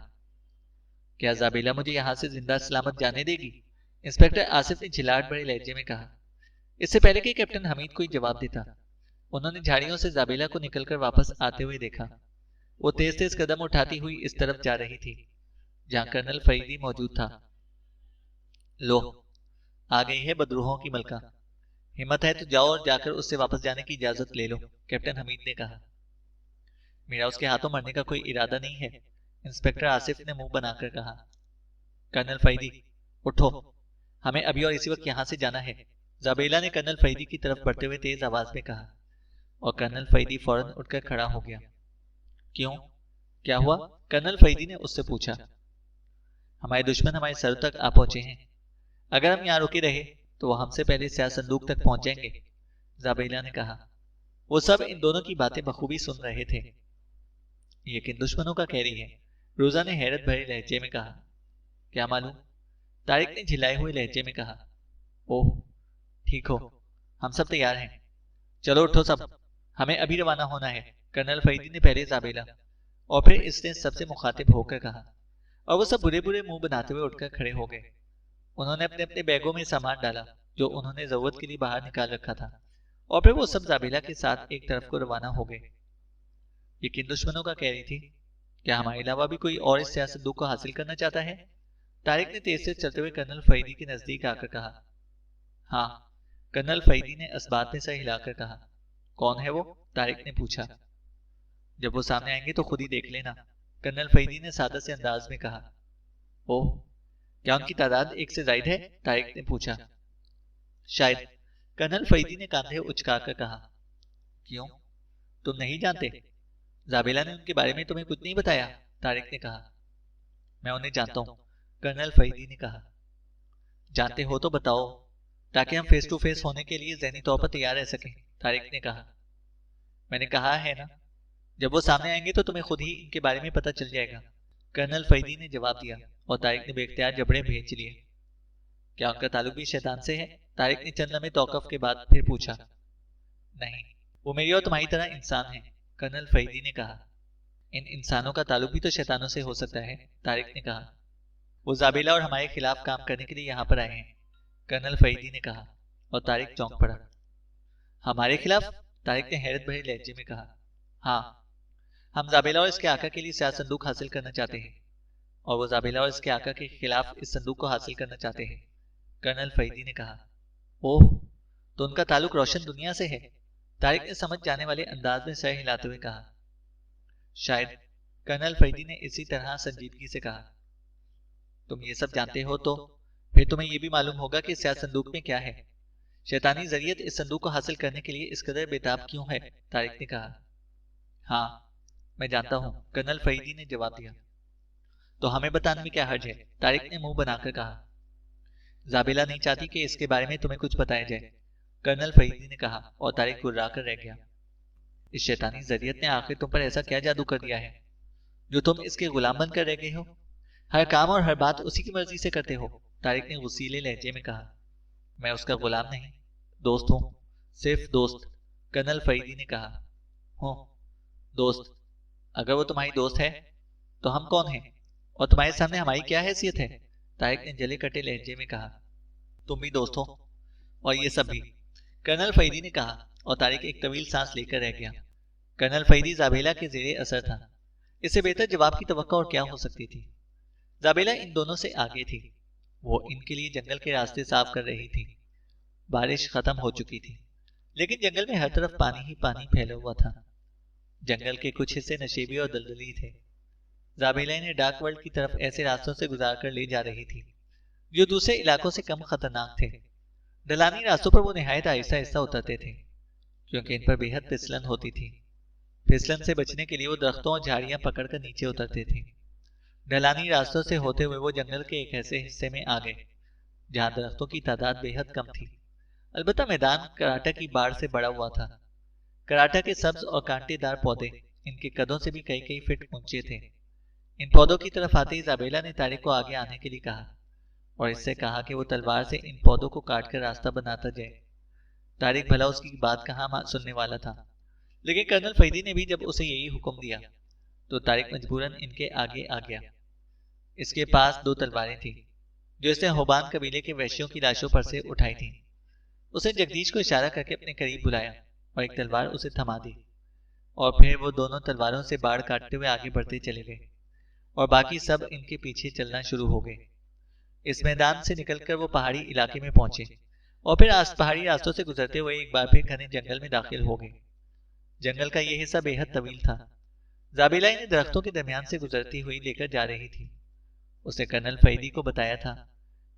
क्या जाबेला मुझे यहाँ से जिंदा सलामत जाने देगी? इंस्पेक्टर आसिफ ने झिलाहट भरे लहजे में कहा। इससे पहले कि कैप्टन हमीद कोई जवाब देता, उन्होंने झाड़ियों से जाबेला को निकलकर वापस आते हुए देखा। वो तेज तेज कदम उठाती हुई इस तरफ जा रही थी जहां कर्नल फरीदी मौजूद था। लो, आ गई है बदरूहों की मलका। हिम्मत है तो जाओ और जाकर उससे वापस जाने की इजाजत ले लो, कैप्टन हमीद ने कहा। मेरा उसके हाथों मरने का कोई इरादा नहीं है, इंस्पेक्टर आसिफ ने मुंह बनाकर कहा। कर्नल फरीदी, उठो, हमें अभी और इसी वक्त यहाँ से जाना है, जाबेला ने कर्नल फरीदी की तरफ बढ़ते हुए तेज आवाज में कहा। और कर्नल फरीदी फौरन उठकर खड़ा हो गया। क्यों, क्या हुआ? कर्नल फरीदी ने उससे पूछा। हमारे दुश्मन हमारे सर तक आ पहुंचे हैं। अगर हम यहाँ रुके रहे तो वो हमसे पहले स्याह संदूक तक पहुंच जाएंगे, जाबेला ने कहा। वो सब इन दोनों की बातें बखूबी सुन रहे थे। ये किन दुश्मनों का कह रही है? रोजा ने हैरत भरे लहजे में कहा। क्या मालूम, तारिक ने झिलाए हुए लहजे में कहा। ओह, ठीक हो, हम सब तैयार हैं। चलो उठो सब, हमें अभी रवाना होना है, कर्नल फरीदी ने पहले जाबेला और फिर इसने सबसे मुखातिब होकर कहा। और वो सब बुरे बुरे मुंह बनाते हुए उठकर खड़े हो गए। उन्होंने अपने अपने बैगों में सामान डाला जो उन्होंने जरूरत के लिए बाहर निकाल रखा था, और फिर वो सब जाबेला के साथ एक तरफ को रवाना हो गए। ये किन दुश्मनों का कह रही थी? क्या हमारे अलावा भी कोई और इस स्याह संदूक को हासिल करना चाहता है? तारिक ने तेज से चलते हुए कर्नल फरीदी के नजदीक आकर कहा। हाँ, कर्नल फरीदी ने इस्बात में सर हिलाकर कहा। कौन है वो? तारिक ने पूछा। जब वो सामने आएंगे तो खुद ही देख लेना, कर्नल फरीदी ने सादा से अंदाज में कहा। ओह, क्या उनकी तादाद एक से ज्यादा है? तारिक ने पूछा। शायद, कर्नल फरीदी ने कांधे उचकाकर कहा। क्यों, तुम नहीं जानते? जाबेला ने उनके बारे में तुम्हें कुछ नहीं बताया? तारिक ने कहा। मैं उन्हें जानता हूँ, कर्नल फरीदी ने कहा। जानते हो तो बताओ, ताकि हम फेस टू फेस होने के लिए ज़हनी तौर पर तैयार रह सकें, तारिक ने कहा। मैंने कहा है ना, जब वो सामने आएंगे तो तुम्हें खुद ही इनके बारे में पता चल जाएगा, कर्नल फरीदी ने जवाब दिया और तारिक ने बेख्तियार जबड़े भेज लिए। क्या उनका ताल्लुक भी शैतान से है? तारिक ने चंद लम्हे तौकफ के बाद फिर पूछा। नहीं, वो मेरी और तुम्हारी तरह इंसान है, कर्नल फरीदी ने कहा। इन इंसानों का ताल्लुक भी तो शैतानों से हो सकता है, तारिक ने कहा। वो जाबेला और हमारे खिलाफ काम करने के लिए यहाँ पर आए हैं, कर्नल फरीदी ने कहा, और तारिक चौंक पड़ा। हमारे खिलाफ? तारिक ने हैरत भरे लहजे में कहा। हाँ, हम जाबेला और इसके आका के लिए स्याह संदूक हासिल करना चाहते हैं, और वो जाबेला और इसके आका के खिलाफ इस संदूक को हासिल करना चाहते हैं, कर्नल फरीदी ने कहा। ओह, तो उनका ताल्लुक रोशन दुनिया से है, तारिक ने समझ जाने वाले अंदाज में सर हिलाते हुए कहा। शायद, कर्नल फरीदी ने इसी तरह संजीदगी से कहा। तुम ये सब जानते हो तो फिर तुम्हें यह भी मालूम होगा कि स्याह संदूक में क्या है। शैतानी जरियत इस संदूक को हासिल करने के लिए इस कदर बेताब क्यों है? तारिक ने कहा। हाँ, मैं जानता हूँ, कर्नल फरीदी ने जवाब दिया। तो हमें बताने में क्या हर्ज है? तारिक ने मुंह बनाकर कहा। जाबेला नहीं चाहती कि इसके बारे में तुम्हें कुछ बताया जाए, कर्नल फरीदी ने कहा, और तारिक गुर्रा कर रह गया। इस शैतानी जरियत ने आखिर तुम पर ऐसा क्या जादू कर दिया है जो तुम इसके गुलाम बनकर रह गए हो? हर काम और हर बात उसी की मर्जी से करते हो, तारिक ने गुस्सीले लहजे में कहा। मैं उसका गुलाम नहीं, दोस्त हूँ, सिर्फ दोस्त, कर्नल फरीदी ने कहा। हो, दोस्त? अगर वो तुम्हारी दोस्त है तो हम कौन हैं और तुम्हारे सामने हमारी क्या हैसियत है? तारिक ने जले कटे लहजे में कहा। तुम भी दोस्त हो और ये सब भी, कर्नल फरीदी ने कहा, और तारिक एक तवील सांस लेकर रह गया। कर्नल फरीदी जाबेला के जेरे असर था। इससे बेहतर जवाब की तवक्को और क्या हो सकती थी। जाबेला इन दोनों से आगे थी। वो इनके लिए जंगल के रास्ते साफ कर रही थी। बारिश खत्म हो चुकी थी, लेकिन जंगल में हर तरफ पानी ही पानी फैला हुआ था। जंगल के कुछ हिस्से नशेबी और दलदली थे। जाबेला ने डार्क वर्ल्ड की तरफ ऐसे रास्तों से गुजार कर ले जा रही थी जो दूसरे इलाकों से कम खतरनाक थे। ढलानी रास्तों पर वो निहायत आहिस्ता आहिस्ता उतरते थे, क्योंकि इन पर बेहद फिसलन होती थी। फिसलन से बचने के लिए वो दरख्तों और झाड़ियां पकड़कर नीचे उतरते थे। ढलानी रास्तों से होते हुए वो जंगल के एक ऐसे हिस्से में आ गए जहां दरख्तों की तादाद बेहद कम थी। अलबत्ता मैदान कराटा की बाढ़ से बड़ा हुआ था। कराटा के सब्ज और कांटेदार पौधे इनके कदों से भी कई कई फीट ऊंचे थे। इन पौधों की तरफ आते ही जाबेला ने तारिक को आगे आने के लिए कहा और इससे कहा कि वो तलवार से इन पौधों को काटकर रास्ता बनाता जाए। तारिक भला उसकी बात कहाँ सुनने वाला था, लेकिन कर्नल फरीदी ने भी जब उसे यही हुक्म दिया तो तारिक मजबूरन इनके आगे आ गया। इसके पास 2 तलवारें थी जो इसने होबान कबीले के वैश्यों की लाशों पर से उठाई थी। उसने जगदीश को इशारा करके अपने करीब बुलाया और एक तलवार उसे थमा दी, और फिर वो दोनों तलवारों से बाढ़ काटते हुए आगे बढ़ते चले गए और बाकी सब इनके पीछे चलना शुरू हो गए। इस मैदान से निकलकर वो पहाड़ी इलाके में पहुंचे और फिर पहाड़ी रास्तों से गुजरते हुए एक बार फिर घने जंगल में दाखिल हो गए। जंगल का यह हिस्सा बेहद तवील था। जाबेला इन्हें दरख्तों के दरमियान से गुजरती हुई लेकर जा रही थी। उसने कर्नल फरीदी को बताया था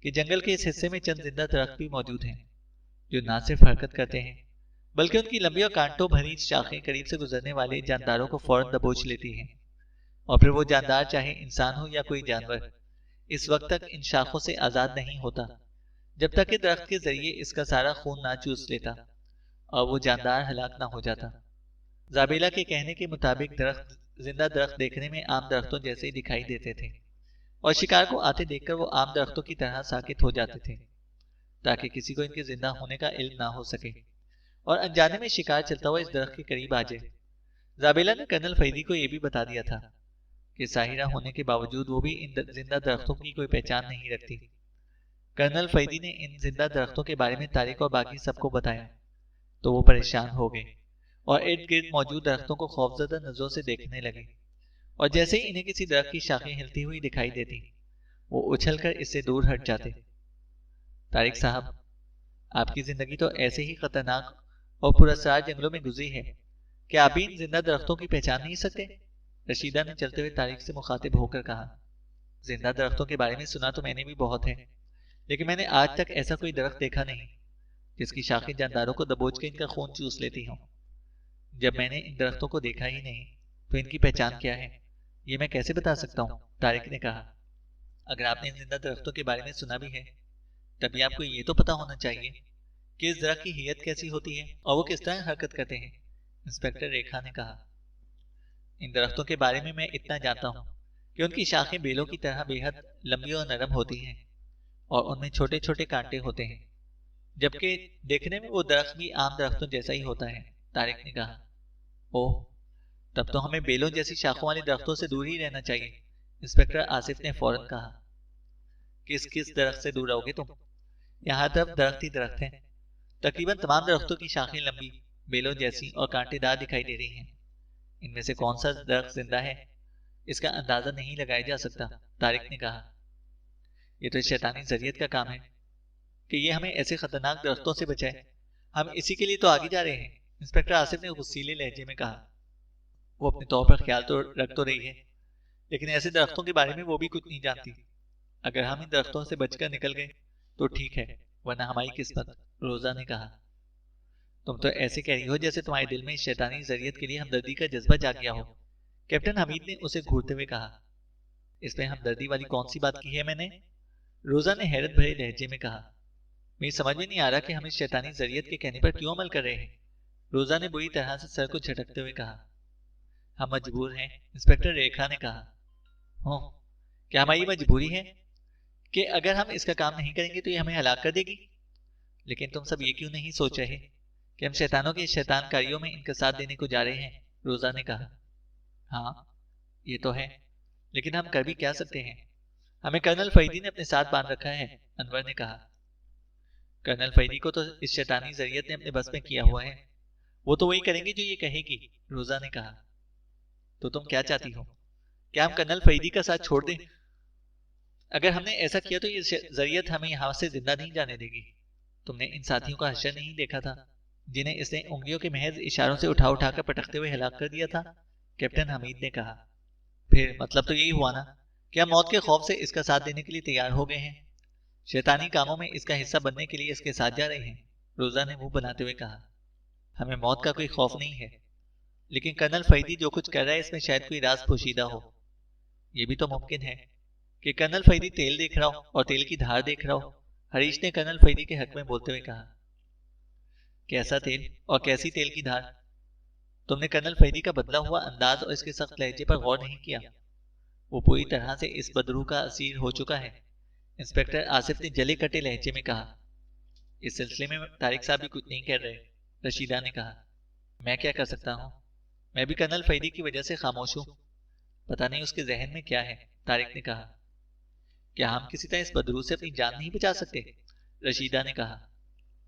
कि जंगल के इस हिस्से में चंद जिंदा दरख्त भी मौजूद हैं जो न सिर्फ हरकत करते हैं बल्कि उनकी लंबी और कांटों भरी शाखें करीब से गुजरने वाले जानदारों को फौरन दबोच लेती हैं, और फिर वो जानदार चाहे इंसान हो या कोई जानवर इस वक्त तक इन शाखों से आजाद नहीं होता जब तक कि दरख्त के जरिए इसका सारा खून ना चूस लेता और वो जानदार हलाक ना हो जाता। जाबेला के कहने के मुताबिक जिंदा दरख्त देखने में आम दरख्तों जैसे ही दिखाई देते थे और शिकार को आते देखकर वो आम दरख्तों की तरह साकित हो जाते थे ताकि किसी को इनके जिंदा होने का इल्म ना हो सके और अनजाने में शिकार चलता हुआ इस दरख्त के करीब आ जाए। जाबेला ने कर्नल फरीदी को यह भी बता दिया था कि साहिरा होने के बावजूद वो भी इन जिंदा दरख्तों की कोई पहचान नहीं रखती। कर्नल फरीदी ने इन जिंदा दरख्तों के बारे में तारिक और बाकी सबको बताया तो वो परेशान हो गए और इर्द गिर्द मौजूद दरख्तों को खौफजदा नजरों से देखने लगे, और जैसे ही इन्हें किसी दरख्त की शाखें हिलती हुई दिखाई देती वो उछलकर इससे दूर हट जाते। तारिक साहब, आपकी जिंदगी तो ऐसे ही खतरनाक और पुरस्कार जंगलों में गुजरी है कि आप भी इन जिंदा दरख्तों की पहचान नहीं सकते? रशीदा ने चलते हुए तारिक से मुखातिब होकर कहा। जिंदा दरख्तों के बारे में सुना तो मैंने भी बहुत है, लेकिन मैंने आज तक ऐसा कोई दरख्त देखा नहीं जिसकी शाखें जानदारों को दबोच के इनका खून चूस लेती हों। जब मैंने इन दरख्तों को देखा ही नहीं तो इनकी पहचान क्या है ये मैं कैसे बता सकता हूँ? तारिक ने कहा। अगर आपने इन जिंदा दरख्तों के बारे में सुना भी है तभी आपको ये तो पता होना चाहिए कि इस दरख्त की हियत कैसी होती है और वो किस तरह हरकत करते हैं। इंस्पेक्टर रेखा ने कहा। इन दरख्तों के बारे में मैं इतना जानता हूँ कि उनकी शाखें बेलों की तरह बेहद लंबी और नरम होती हैं और उनमें छोटे छोटे कांटे होते हैं, जबकि देखने में वो दरख्त भी आम दरख्तों जैसा ही होता है। तारिक ने कहा। ओह, तब तो हमें बेलों जैसी शाखों वाले दरख्तों से दूर ही रहना चाहिए। इंस्पेक्टर आसिफ ने फौरन कहा। किस किस दरख्त से दूर रहोगे तुम? यहाँ तरफ दरख्त ही दरख्त है। तकरीबन तमाम दरख्तों की शाखें लंबी, बेलों जैसी और कांटेदार दिखाई दे रही हैं। इनमें से कौन सा दरख्त जिंदा है इसका अंदाजा नहीं लगाया जा सकता। तारिक ने कहा। ये तो शैतानी जरियत का काम है कि ये हमें ऐसे खतरनाक दरख्तों से बचाए। हम इसी के लिए तो आगे जा रहे हैं। इंस्पेक्टर आसिफ ने गुस्सीले लहजे में कहा। वो अपने तौर पर ख्याल तो रख तो रही है, लेकिन ऐसे दरख्तों के बारे में वो भी कुछ नहीं जानती। अगर हम इन दरख्तों से बचकर निकल गए तो ठीक है, वरना हमारी किस्मत। रोजा ने कहा। तुम तो ऐसे कह रही हो जैसे तुम्हारे दिल में शैतानी जरियत के लिए हमदर्दी का जज्बा जाग गया हो। कैप्टन हमीद ने उसे घूरते हुए कहा। इसमें हमदर्दी वाली कौन सी बात की है मैंने? रोजा ने हैरत भरे लहजे में कहा। मेरी समझ में नहीं आ रहा कि हम इस शैतानी जरियत के कहने पर क्यों अमल कर रहे हैं। रोजा ने बुरी तरह से सर को झटकते हुए कहा। हम मजबूर हैं, इंस्पेक्टर रेखा ने कहा। हो, क्या हमारी मजबूरी है कि अगर हम इसका काम नहीं करेंगे तो ये हमें हलाक कर देगी? लेकिन तुम सब ये क्यों नहीं सोच रहे कि हम शैतानों के शैतानकारियों में इनका साथ देने को जा रहे हैं? रोजा ने कहा। हाँ, ये तो है, लेकिन हम कर भी क्या सकते हैं? हमें कर्नल फरीदी ने अपने साथ बांध रखा है, अनवर ने कहा। कर्नल फरीदी को तो इस शैतानी जरियत ने अपने बस में किया हुआ है। वो तो वही करेंगे जो ये कहेगी, रोजा ने कहा। तो तुम क्या चाहती हो? क्या हम कर्नल फरीदी का साथ छोड़ दें? अगर हमने ऐसा किया तो ये जरियत हमें यहाँ से जिंदा नहीं जाने देगी। तुमने इन साथियों का हश्र नहीं देखा था, जिन्हें इसने उंगलियों के महज इशारों से उठा उठाकर पटकते हुए हलाक कर दिया था? कैप्टन हमीद ने कहा। फिर मतलब तो यही हुआ ना, क्या मौत के खौफ से इसका साथ देने के लिए तैयार हो गए हैं? शैतानी कामों में इसका हिस्सा बनने के लिए इसके साथ जा रहे हैं? रोजा ने मुंह बनाते हुए कहा। हमें मौत का कोई खौफ नहीं है, लेकिन कर्नल फरीदी जो कुछ कर रहा है इसमें शायद कोई राज पोशीदा हो। यह भी तो मुमकिन है कि कर्नल फरीदी तेल देख रहा हो और तेल की धार देख रहा हो, हरीश ने कर्नल फरीदी के हक में बोलते हुए कहा। कैसा तेल और कैसी तेल की धार? तुमने कर्नल फरीदी का बदला हुआ अंदाज और इसके सख्त लहजे पर गौर नहीं किया? वो पूरी तरह से इस बदरू का असीर हो चुका है, इंस्पेक्टर आसिफ ने जले कटे लहजे में कहा। इस सिलसिले में तारिक साहब भी कुछ नहीं कह रहे, रशीदा ने कहा। मैं क्या कर सकता हूँ? मैं भी कर्नल फरीदी की वजह से खामोश हूँ। पता नहीं उसके जहन में क्या है, तारिक ने कहा। क्या हम किसी तरह इस बदरू से अपनी जान नहीं बचा सकते? रशीदा ने कहा।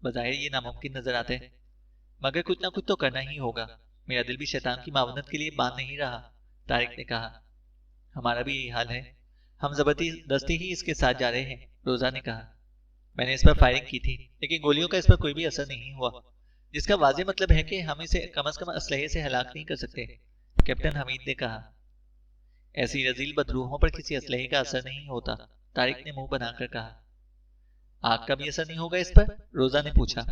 बज़ाहिर ये नामुमकिन नजर आता है, मगर कुछ ना कुछ तो करना ही होगा। मेरा दिल भी शैतान की मावनत के लिए बांध नहीं रहा, तारिक ने कहा। हमारा भी यही हाल है, हम जबरदस्ती ही इसके साथ जा रहे हैं, रोजा ने कहा। मैंने इस पर फायरिंग की थी, लेकिन गोलियों का इस पर कोई भी असर नहीं हुआ, जिसका वाज़ेह मतलब है कि हम इसे कम से कम असलहे से हलाक नहीं कर सकते, कैप्टन हमीद ने कहा। ऐसी रजील बदरूहों पर किसी असलहे का असर नहीं होता, तारिक ने मुंह बनाकर कहा। आग का भी असर नहीं होगा इस पर? रोजा ने पूछा,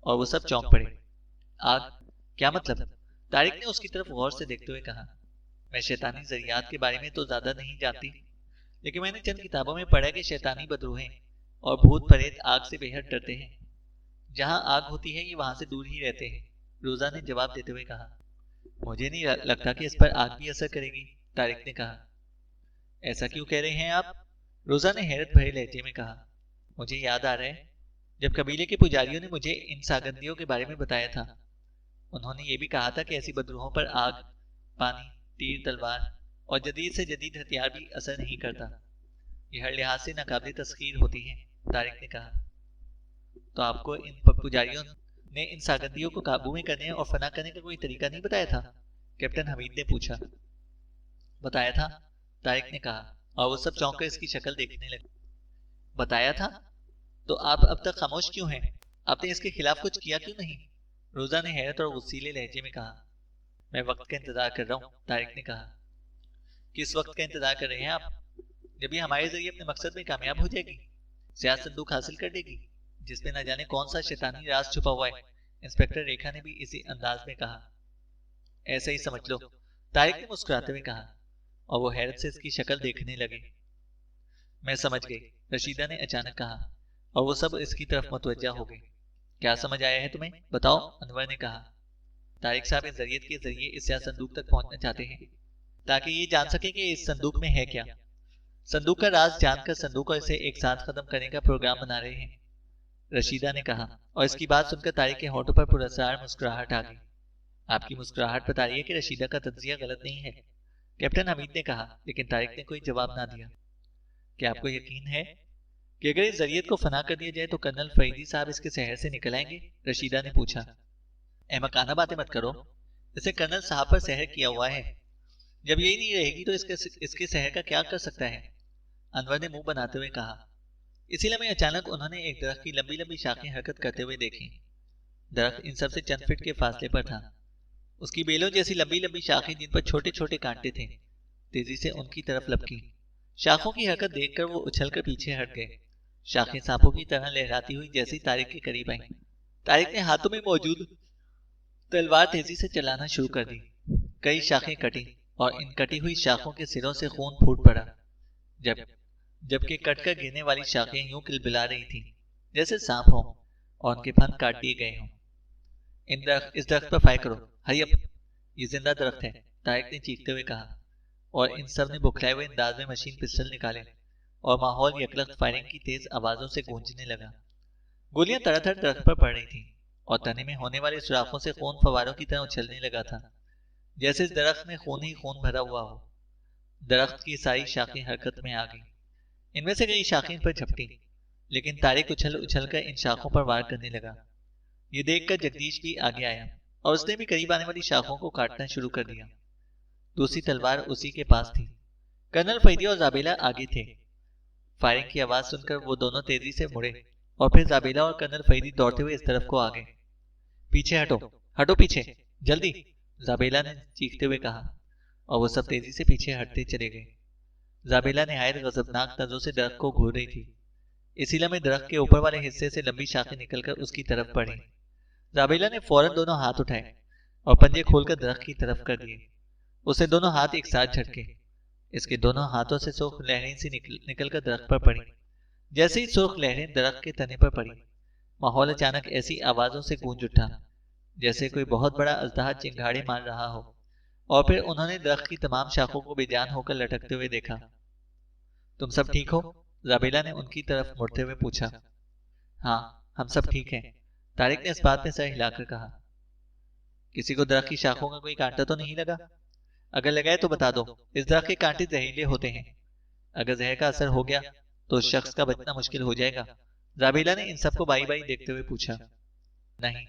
और वो सब चौंक पड़े। आग? क्या मतलब? तारिक ने उसकी तरफ गौर से देखते हुए कहा। मैं शैतानी जरियात के बारे में तो ज्यादा नहीं जानती, लेकिन मैंने चंद किताबों में पढ़ा कि शैतानी बदरूहें और भूत प्रेत आग से बेहद डरते हैं। जहां आग होती है ये वहां से दूर ही रहते हैं, रोजा ने जवाब देते हुए कहा। मुझे नहीं लगता कि इस पर आग भी असर करेगी, तारिक ने कहा। ऐसा क्यों कह रहे हैं आप? रोजा ने हैरत भरे लहजे में कहा। मुझे याद आ रहा है, जब कबीले के पुजारियों ने मुझे इन सागंदियों के बारे में बताया था, उन्होंने ये भी कहा था कि ऐसी बदरूहों पर आग, पानी, तीर तलवार और जदीद से जदीद हथियार भी असर नहीं करता। यह हर लिहाज से नाकाबिल तस्खीर होती है, तारिक ने कहा। तो आपको इन पुजारियों ने इन सागंदियों को काबू में करने और फना करने का कोई तरीका नहीं बताया था? कैप्टन हमीद ने पूछा। बताया था, तारिक ने कहा, और वो सब चौंक कर इसकी शक्ल देखने लगे। बताया था? तो आप अब तक खामोश क्यों हैं? आपने इसके खिलाफ कुछ किया क्यों नहीं? रोजा ने हैरत और गुस्सीले लहजे में कहा। मैं वक्त का इंतजार कर रहा हूँ, तारिक ने कहा। किस वक्त का इंतजार कर रहे हैं आप? जब ये हमारे जरिए अपने मकसद में कामयाब हो जाएगी, स्याह संदूक हासिल कर लेगी, जिसमें न जाने कौन सा शैतानी राज छुपा हुआ है, इंस्पेक्टर रेखा ने भी इसी अंदाज में कहा। ऐसा ही समझ लो, तारिक ने मुस्कुराते हुए कहा, और वो हैरत से इसकी शक्ल देखने लगे। मैं समझ गई, रशीदा ने अचानक कहा, और वो सब इसकी तरफ मुतवज्जा हो गए। क्या समझ आया है तुम्हें? बताओ, अनवर ने कहा। तारिक साहब इस जरियत के जरिए इस स्याह संदूक तक पहुंचना चाहते हैं, ताकि ये जान सके कि इस संदूक में है क्या। संदूक का राज जानकर संदूक और इसे एक साथ खत्म करने का प्रोग्राम बना रहे हैं, रशीदा ने कहा, और इसकी बात सुनकर तारिक के होठों पर पुरस्कार मुस्कुराहट आ गई। आपकी मुस्कुराहट बता रही है कि रशीदा का तज्जिया गलत नहीं है, कैप्टन हमीद ने कहा, लेकिन तारिक ने कोई जवाब ना दिया। क्या आपको यकीन है कि अगर इस जरियत को फना कर दिया जाए तो कर्नल फरीदी साहब इसके शहर से निकल आएंगे? रशीदा ने पूछा। अहमकाना बातें मत करो, इसे कर्नल साहब पर सहर किया हुआ है। जब यही नहीं रहेगी तो इसके शहर का क्या कर सकता है? अनवर ने मुंह बनाते हुए कहा। इसी लम्हे अचानक उन्होंने एक दरख्त की लंबी लंबी शाखें हरकत करते हुए देखी। दरख्त इन सबसे चंद फीट के फासले पर था। उसकी बेलों जैसी लंबी लंबी शाखें, जिन पर छोटे छोटे कांटे थे, तेजी से उनकी तरफ लपकी। शाखों की हरकत देखकर वो उछलकर पीछे हट गए। शाखें सांपों की तरह लहराती हुई जैसी तारिक के करीब आई, तारिक ने हाथों में मौजूद तलवार तेजी से चलाना शुरू कर दी। कई शाखें कटी और इन कटी हुई शाखों के सिरों से खून फूट पड़ा, जबकि कटकर गिरने वाली शाखें यूं किलबिला रही थीं, जैसे सांप हों और उनके फन काट दिए गए हों। इस दरख्त पर फायर करो, हरी अप, ये जिंदा दरख्त है, तारिक ने चीखते हुए कहा, और इन सब ने बुखलाए हुए अंदाज में मशीन पिस्टल निकाले और माहौल यकलख्त फायरिंग की तेज आवाजों से गूंजने लगा। गोलियां तड़ातड़ दरख्त पर पड़ रही थीं और तने में होने वाले सुराखों से खून फवारों की तरह उछलने लगा था, जैसे इस दरख्त में खून ही खून भरा हुआ हो। दरख्त की सारी शाखें हरकत में आ गईं। इनमें से कई शाखें इन पर झपटी, लेकिन तारिक उछल उछल कर इन शाखों पर वार करने लगा। ये देखकर जगदीश भी आगे आया और उसने भी करीब आने वाली शाखों को काटना शुरू कर दिया। दूसरी तलवार उसी के पास थी। कर्नल फैदी और जाबेला आगे थे। फायरिंग की आवाज सुनकर वो दोनों तेजी से मुड़े और फिर जाबेला और कर्नल फैदी दौड़ते हुए इस तरफ को आ गए। पीछे हटो, हटो पीछे, जल्दी, जाबेला ने चीखते हुए कहा और वो सब तेजी से पीछे हटते चले गए। जाबेला निहायत गजबनाक नजरों से दरख्त को घूर रही थी। इसी लम्हे दरख्त के ऊपर वाले हिस्से से लंबी शाखें निकलकर उसकी तरफ बढ़ी। जाबेला ने फौरन दोनों हाथ उठाए और पंजे खोलकर दरख्त की तरफ कर दिए। उसे दोनों हाथ एक साथ झटके। इसके दोनों हाथों से सुर्ख लहरें सी निकलकर दरख्त पर पड़ी। जैसे ही सुर्ख लहरें दरख्त के तने पर पड़ी, माहौल अचानक ऐसी आवाजों से गूंज उठा जैसे कोई बहुत बड़ा अजदहा चिंगाड़े मार रहा हो। और फिर उन्होंने दरख्त की तमाम शाखों को बेजान होकर लटकते हुए देखा। तुम सब ठीक हो? जाबेला ने उनकी तरफ मुड़ते हुए पूछा। हाँ, हम सब ठीक हैं, तारिक ने इस बात में सर हिलाकर कहा। किसी को दरख्त की शाखों का कोई कांटा तो नहीं लगा? अगर लगाए तो बता दो, इस दरख्त के कांटे जहरीले होते हैं। अगर जहर का असर हो गया तो उस शख्स का बचना मुश्किल हो जाएगा। जाबेला ने इन सबको बाई बाई देखते हुए पूछा। नहीं,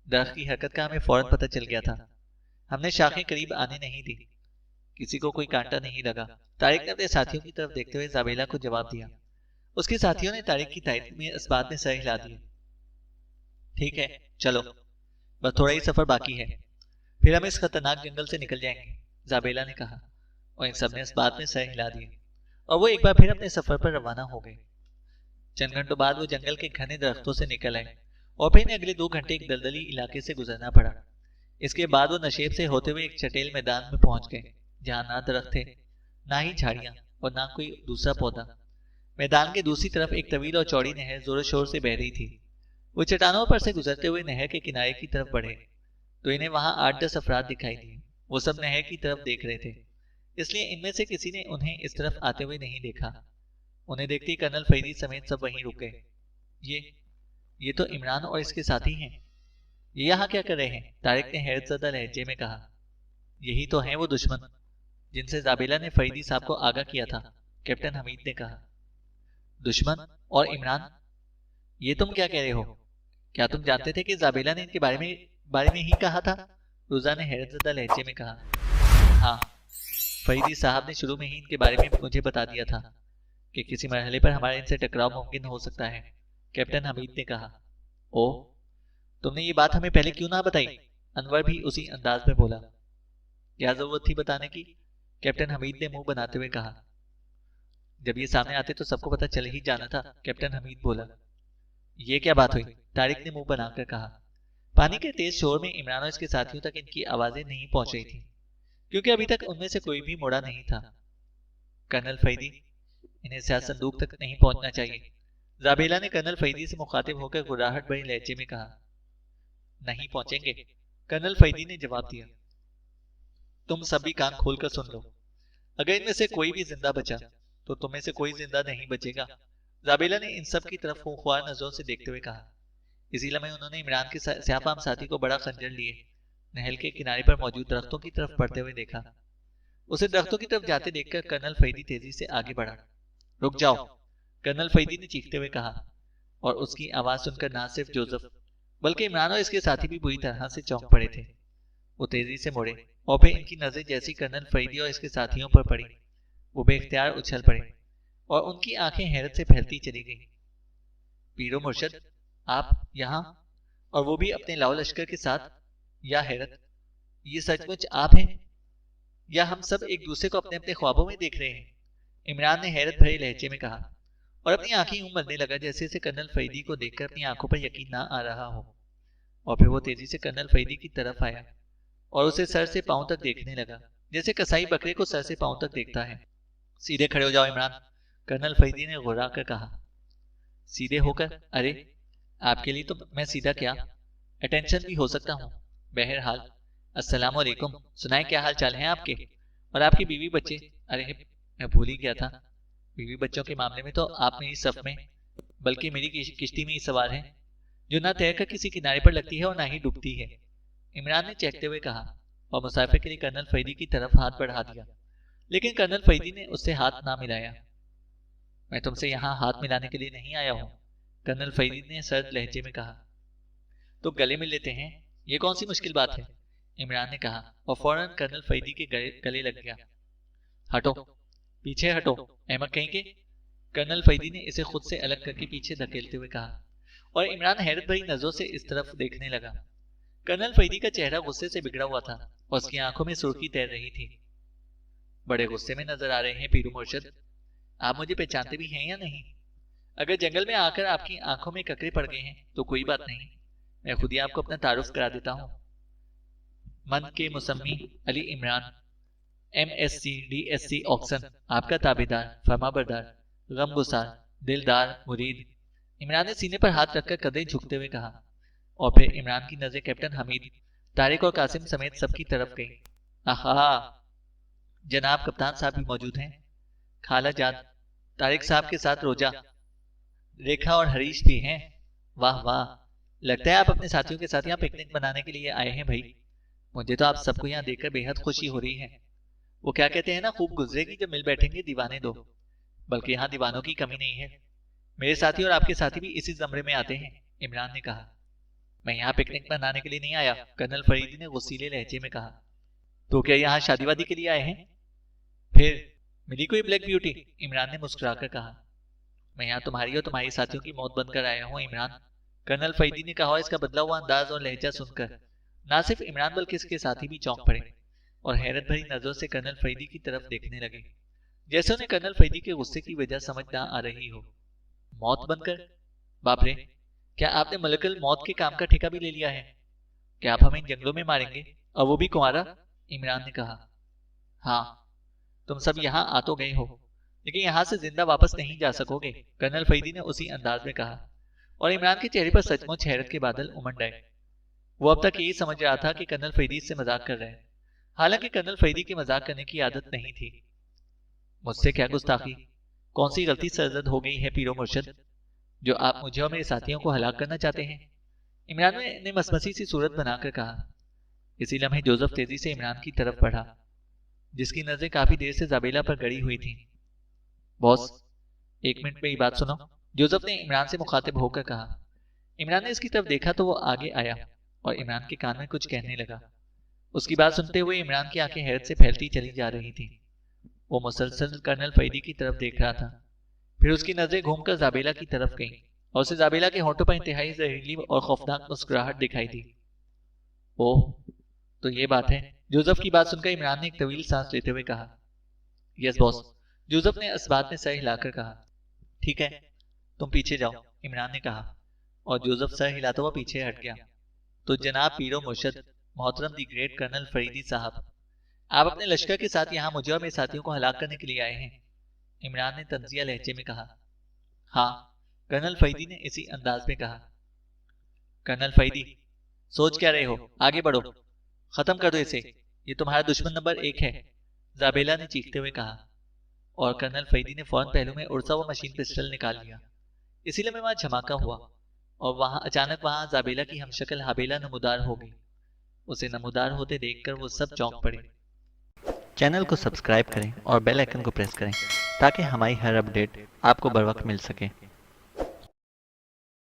दरख्त की हरकत का हमें फौरन पता चल गया था। हमने शाखें करीब आने नहीं दी। किसी को कोई कांटा नहीं लगा। तारिक ने अपने साथियों की तरफ देखते हुए जाबेला को जवाब दिया। उसके साथियों ने तारिक की तारीफ में इस बात में सर हिला दिया। ठीक है, चलो, बस थोड़ा ही सफर बाकी है, फिर हम इस खतरनाक जंगल से निकल जाएंगे, जाबेला ने कहा। और इन सब ने इस बात में सर हिला दिए और वो एक बार फिर अपने सफर पर रवाना हो गए। चंद घंटों बाद वो जंगल के घने दरख्तों से निकल आए और फिर अगले 2 घंटे एक दलदली इलाके से गुजरना पड़ा। इसके बाद वो नशेब से होते हुए एक चटेल मैदान में पहुंच गए, जहां ना दरख्त थे, ना ही झाड़ियां और ना कोई दूसरा पौधा। मैदान के दूसरी तरफ एक तवील और चौड़ी नहर जोर शोर से बह रही थी। वो चट्टानों पर से गुजरते हुए नहर के किनारे की तरफ बढ़े तो इन्हें वहां 8-10 अफराद दिखाई दिए। वो सब नहर की तरफ देख रहे थे, इसलिए इनमें से किसी ने उन्हें इस तरफ आते हुए नहीं देखा। उन्हें देखते ही कर्नल फैदी समेत सब वहीं रुक गए। ये तो इमरान और इसके साथी हैं। ये यहाँ क्या कर रहे हैं? तारिक ने हैरतज़दा लहजे में कहा। यही तो हैं वो दुश्मन जिनसे जाबेला ने फरीदी साहब को आगाह किया था, कैप्टन हमीद ने कहा। दुश्मन और इमरान? ये तुम क्या कह रहे हो? क्या तुम जानते थे कि जाबेला ने इनके बारे में ही कहा था? रोजा ने हैरतज़दा लहजे में कहा। हाँ, फरीदी साहब ने शुरू में ही इनके बारे में मुझे बता दिया था कि किसी मरहले पर हमारे इनसे टकराव मुमकिन हो सकता है, कैप्टन हमीद ने कहा। ओह, तुमने ये बात हमें पहले क्यों ना बताई? अनवर भी उसी अंदाज में बोला। क्या जरूरत थी बताने की? कैप्टन हमीद ने मुंह बनाते हुए कहा। जब ये सामने आते तो सबको पता चल ही जाना था, कैप्टन हमीद बोला। ये क्या बात हुई? तारिक ने मुंह बनाकर कहा। पानी के तेज शोर में इमरान और इसके साथियों तक इनकी आवाजें नहीं पहुंच रही थी, क्योंकि अभी तक उनमें से कोई भी मुड़ा नहीं था। कर्नल फैदी, इन्हें शायद संदूक तक नहीं पहुंचना चाहिए, जाबेला ने कर्नल फैदी से मुखातिब होकर गुर्राहट भरी लहजे में कहा। नहीं पहुंचेंगे, कर्नल फैदी ने जवाब दिया। तुम सभी कान खोलकर सुन लो, अगर इनमें से कोई भी जिंदा बचा तो तुम में से कोई जिंदा नहीं बचेगा, जाबेला ने इन सब की तरफ खूंखार नजरों से देखते हुए कहा। इसी लम्हे उन्होंने इमरान के स्यापाम साथी को बड़ा खंजर लिए नहर के किनारे पर मौजूद दरख्तों की तरफ बढ़ते हुए देखा। उसे दरख्तों की तरफ जाते देखकर कर्नल फैदी तेजी से आगे बढ़ा। रुक जाओ, कर्नल फैदी ने चीखते हुए कहा, और उसकी आवाज सुनकर ना सिर्फ जोसेफ बल्कि इमरान और इसके साथी भी बुरी तरह से चौंक पड़े थे। वो तेजी से मुड़े और फिर इनकी नजरें जैसी कर्नल फैदी और इसके साथियों पर पड़ी, वो बेख्तियार उछल पड़े और उनकी आंखें हैरत से फैलती चली गई। पीरो मुर्शद, आप यहाँ, और वो भी अपने लाओ लश्कर के साथ? या हैरत, ये सचमुच आप हैं या हम सब एक दूसरे को अपने अपने ख्वाबों में देख रहे हैं? इमरान ने हैरत भरे लहजे में कहा और अपनी आंखें यूं मलने लगा जैसे इसे कर्नल फैदी को देखकर अपनी आंखों पर यकीन ना आ रहा हो। और फिर वो तेजी से कर्नल फैदी की तरफ आया और उसे सर से पांव तक देखने लगा, जैसे कसाई बकरे को सर से पांव तक देखता है। सीधे खड़े हो जाओ इमरान, कर्नल फैदी ने गुर्रा कर कहा। सीधे होकर? अरे, आपके लिए तो मैं सीधा क्या, अटेंशन भी हो सकता हूँ। बहरहाल, अस्सलाम वालेकुम, सुनाए क्या हाल चाल हैं आपके और आपकी बीवी बच्चे? अरे, मैं भूल ही गया था, बीवी बच्चों के मामले में तो आप मेरी सफ में, बल्कि मेरी किश्ती में ही सवार हैं, जो ना तैरकर किसी किनारे पर लगती है और ना ही डूबती है, इमरान ने चहकते हुए कहा और मुसाफिर के लिए कर्नल फैदी की तरफ हाथ बढ़ा दिया। लेकिन कर्नल फैदी ने उससे हाथ ना मिलाया। मैं तुमसे यहाँ हाथ मिलाने के लिए नहीं आया हूँ, कर्नल फैदी ने सर्द लहजे में कहा। तो गले मिल लेते हैं, ये कौन सी मुश्किल बात है, इमरान ने कहा और फौरन कर्नल फरीदी के गले लग गया। हटो, पीछे हटो अहमक कहीं के, कर्नल फरीदी ने इसे खुद से अलग करके पीछे धकेलते हुए कहा और इमरान हैरत भरी नजरों से इस तरफ देखने लगा। कर्नल फरीदी का चेहरा गुस्से से बिगड़ा हुआ था और उसकी आंखों में सुर्खी तैर रही थी। बड़े गुस्से में नजर आ रहे हैं पीरू मुर्शद, आप मुझे पहचानते भी हैं या नहीं? अगर जंगल में आकर आपकी आंखों में ककरे पड़ गए हैं तो कोई बात नहीं, मैं खुद ही आपको अपना तारुफ करा देता हूँ। मन के मुसम्मी Ali Imran, MSc DSc Oxon, आपका ताबेदार, फरमाबरदार, गमगुसार, दिलदार मुरीद, इमरान ने सीने पर हाथ रखकर कदे झुकते हुए कहा और फिर इमरान की नजरें कैप्टन हमीद, तारिक और कासिम समेत सबकी तरफ गई। आहा, जनाब कप्तान साहब भी मौजूद हैं, खाला जान, तारिक साहब के साथ रोजा, रेखा और हरीश भी हैं। वाह वाह, लगता है आप अपने साथियों के साथ यहाँ पिकनिक मनाने के लिए आए हैं भाई। मुझे तो आप सबको यहाँ देखकर बेहद खुशी हो रही है। वो क्या कहते हैं ना, खूब गुजरेगी जब मिल बैठेंगे दीवाने दो। बल्कि यहाँ दीवानों की कमी नहीं है, मेरे साथी और आपके साथी भी इसी जमरे में आते हैं, इमरान ने कहा। मैं यहाँ पिकनिक मनाने के लिए नहीं आया, कर्नल फरीदी ने गुस्सीले लहजे में कहा। तो क्या यहाँ शादीवादी के लिए आए हैं? फिर मिली कोई ब्लैक ब्यूटी? इमरान ने मुस्कुराकर कहा। मैं यहाँ तुम्हारी और तुम्हारी साथियों की मौत बनकर आया हूँ इमरान, कर्नल फरीदी ने कहा। इसका बदला हुआ अंदाज और लहजा सुनकर ना सिर्फ इमरान बल्कि इसके साथी भी चौंक पड़े और हैरत भरी नजरों से कर्नल फरीदी की तरफ देखने लगे, जैसे उन्हें कर्नल फरीदी के गुस्से की वजह समझ ना आ रही हो। मौत बनकर? बाप रे, क्या आपने मलकल मौत के काम का ठेका भी ले लिया है? क्या आप हमें इन जंगलों में मारेंगे और वो भी कुंवारा? इमरान ने कहा। हाँ, तुम सब यहाँ आ तो गए हो, लेकिन यहाँ से जिंदा वापस नहीं जा सकोगे, कर्नल फरीदी ने उसी अंदाज में कहा और इमरान के चेहरे पर सचमुच हैरत के बादल उमड़ आए। वो अब तक यही समझ रहा था कि कर्नल फरीदी से मजाक कर रहे हैं, हालांकि कर्नल फरीदी की मजाक करने की आदत नहीं थी। मुझसे क्या गुस्ताखी, कौन सी गलती सरजद हो गई है पीरो मुर्शद, जो आप मुझे और मेरे साथियों को हलाक करना चाहते हैं? इमरान ने मसमसी सी सूरत बनाकर कहा। इसी लम्हे जोसेफ तेजी से इमरान की तरफ बढ़ा, जिसकी नजरें काफी देर से जाबेला पर गड़ी हुई थी। बॉस, एक मिनट मेरी बात सुनो, जोसेफ ने इमरान से मुखातिब होकर कहा। इमरान ने इसकी तरफ देखा तो वो आगे आया और इमरान के कान में कुछ कहने लगा। उसकी बात सुनते हुए इमरान की आंखें हैरत से फैलती चली जा रही थी। वो मुसलसल कर्नल फरीदी की तरफ देख रहा था, फिर उसकी नजरें घूमकर जाबेला की तरफ गईं और उसे जाबेला के होंठों पर इंतहाई जहरीली और खौफनाक मुस्कुराहट दिखाई दी। ओह, तो ये बात है, जोसेफ की बात सुनकर इमरान ने एक तवील सांस लेते हुए कहा। यस बॉस, जोसेफ ने इस बात में सर हिलाकर कहा। ठीक है, तुम पीछे जाओ, इमरान ने कहा और जोसेफ सर हिलाता हुआ पीछे हट गया। तो जनाब पीरो मुर्शद, मोहतरम दी ग्रेट कर्नल फरीदी साहब, आप अपने लश्कर के साथ यहाँ मुझे और मेरे साथियों को हलाक करने के लिए आए हैं, इमरान ने तंजिया लहजे में कहा। हाँ, कर्नल फरीदी ने इसी अंदाज में कहा। कर्नल फरीदी, सोच क्या रहे हो, आगे बढ़ो, खत्म कर दो इसे, ये तुम्हारा दुश्मन नंबर 1 है, जाबेला ने चीखते हुए कहा और कर्नल फरीदी ने फौरन पहलू में उड़ता हुआ मशीन पिस्टल निकाल लिया। इसीलिए में वहां धमाका हुआ और वहां अचानक वहां जाबेला की हमशक्ल हाबेला नमूदार हो गई। उसे नमूदार होते देखकर वो सब चौंक पड़े। चैनल को सब्सक्राइब करें और बेल आइकन को प्रेस करें ताकि हमारी हर अपडेट आपको बर वक्त मिल सके।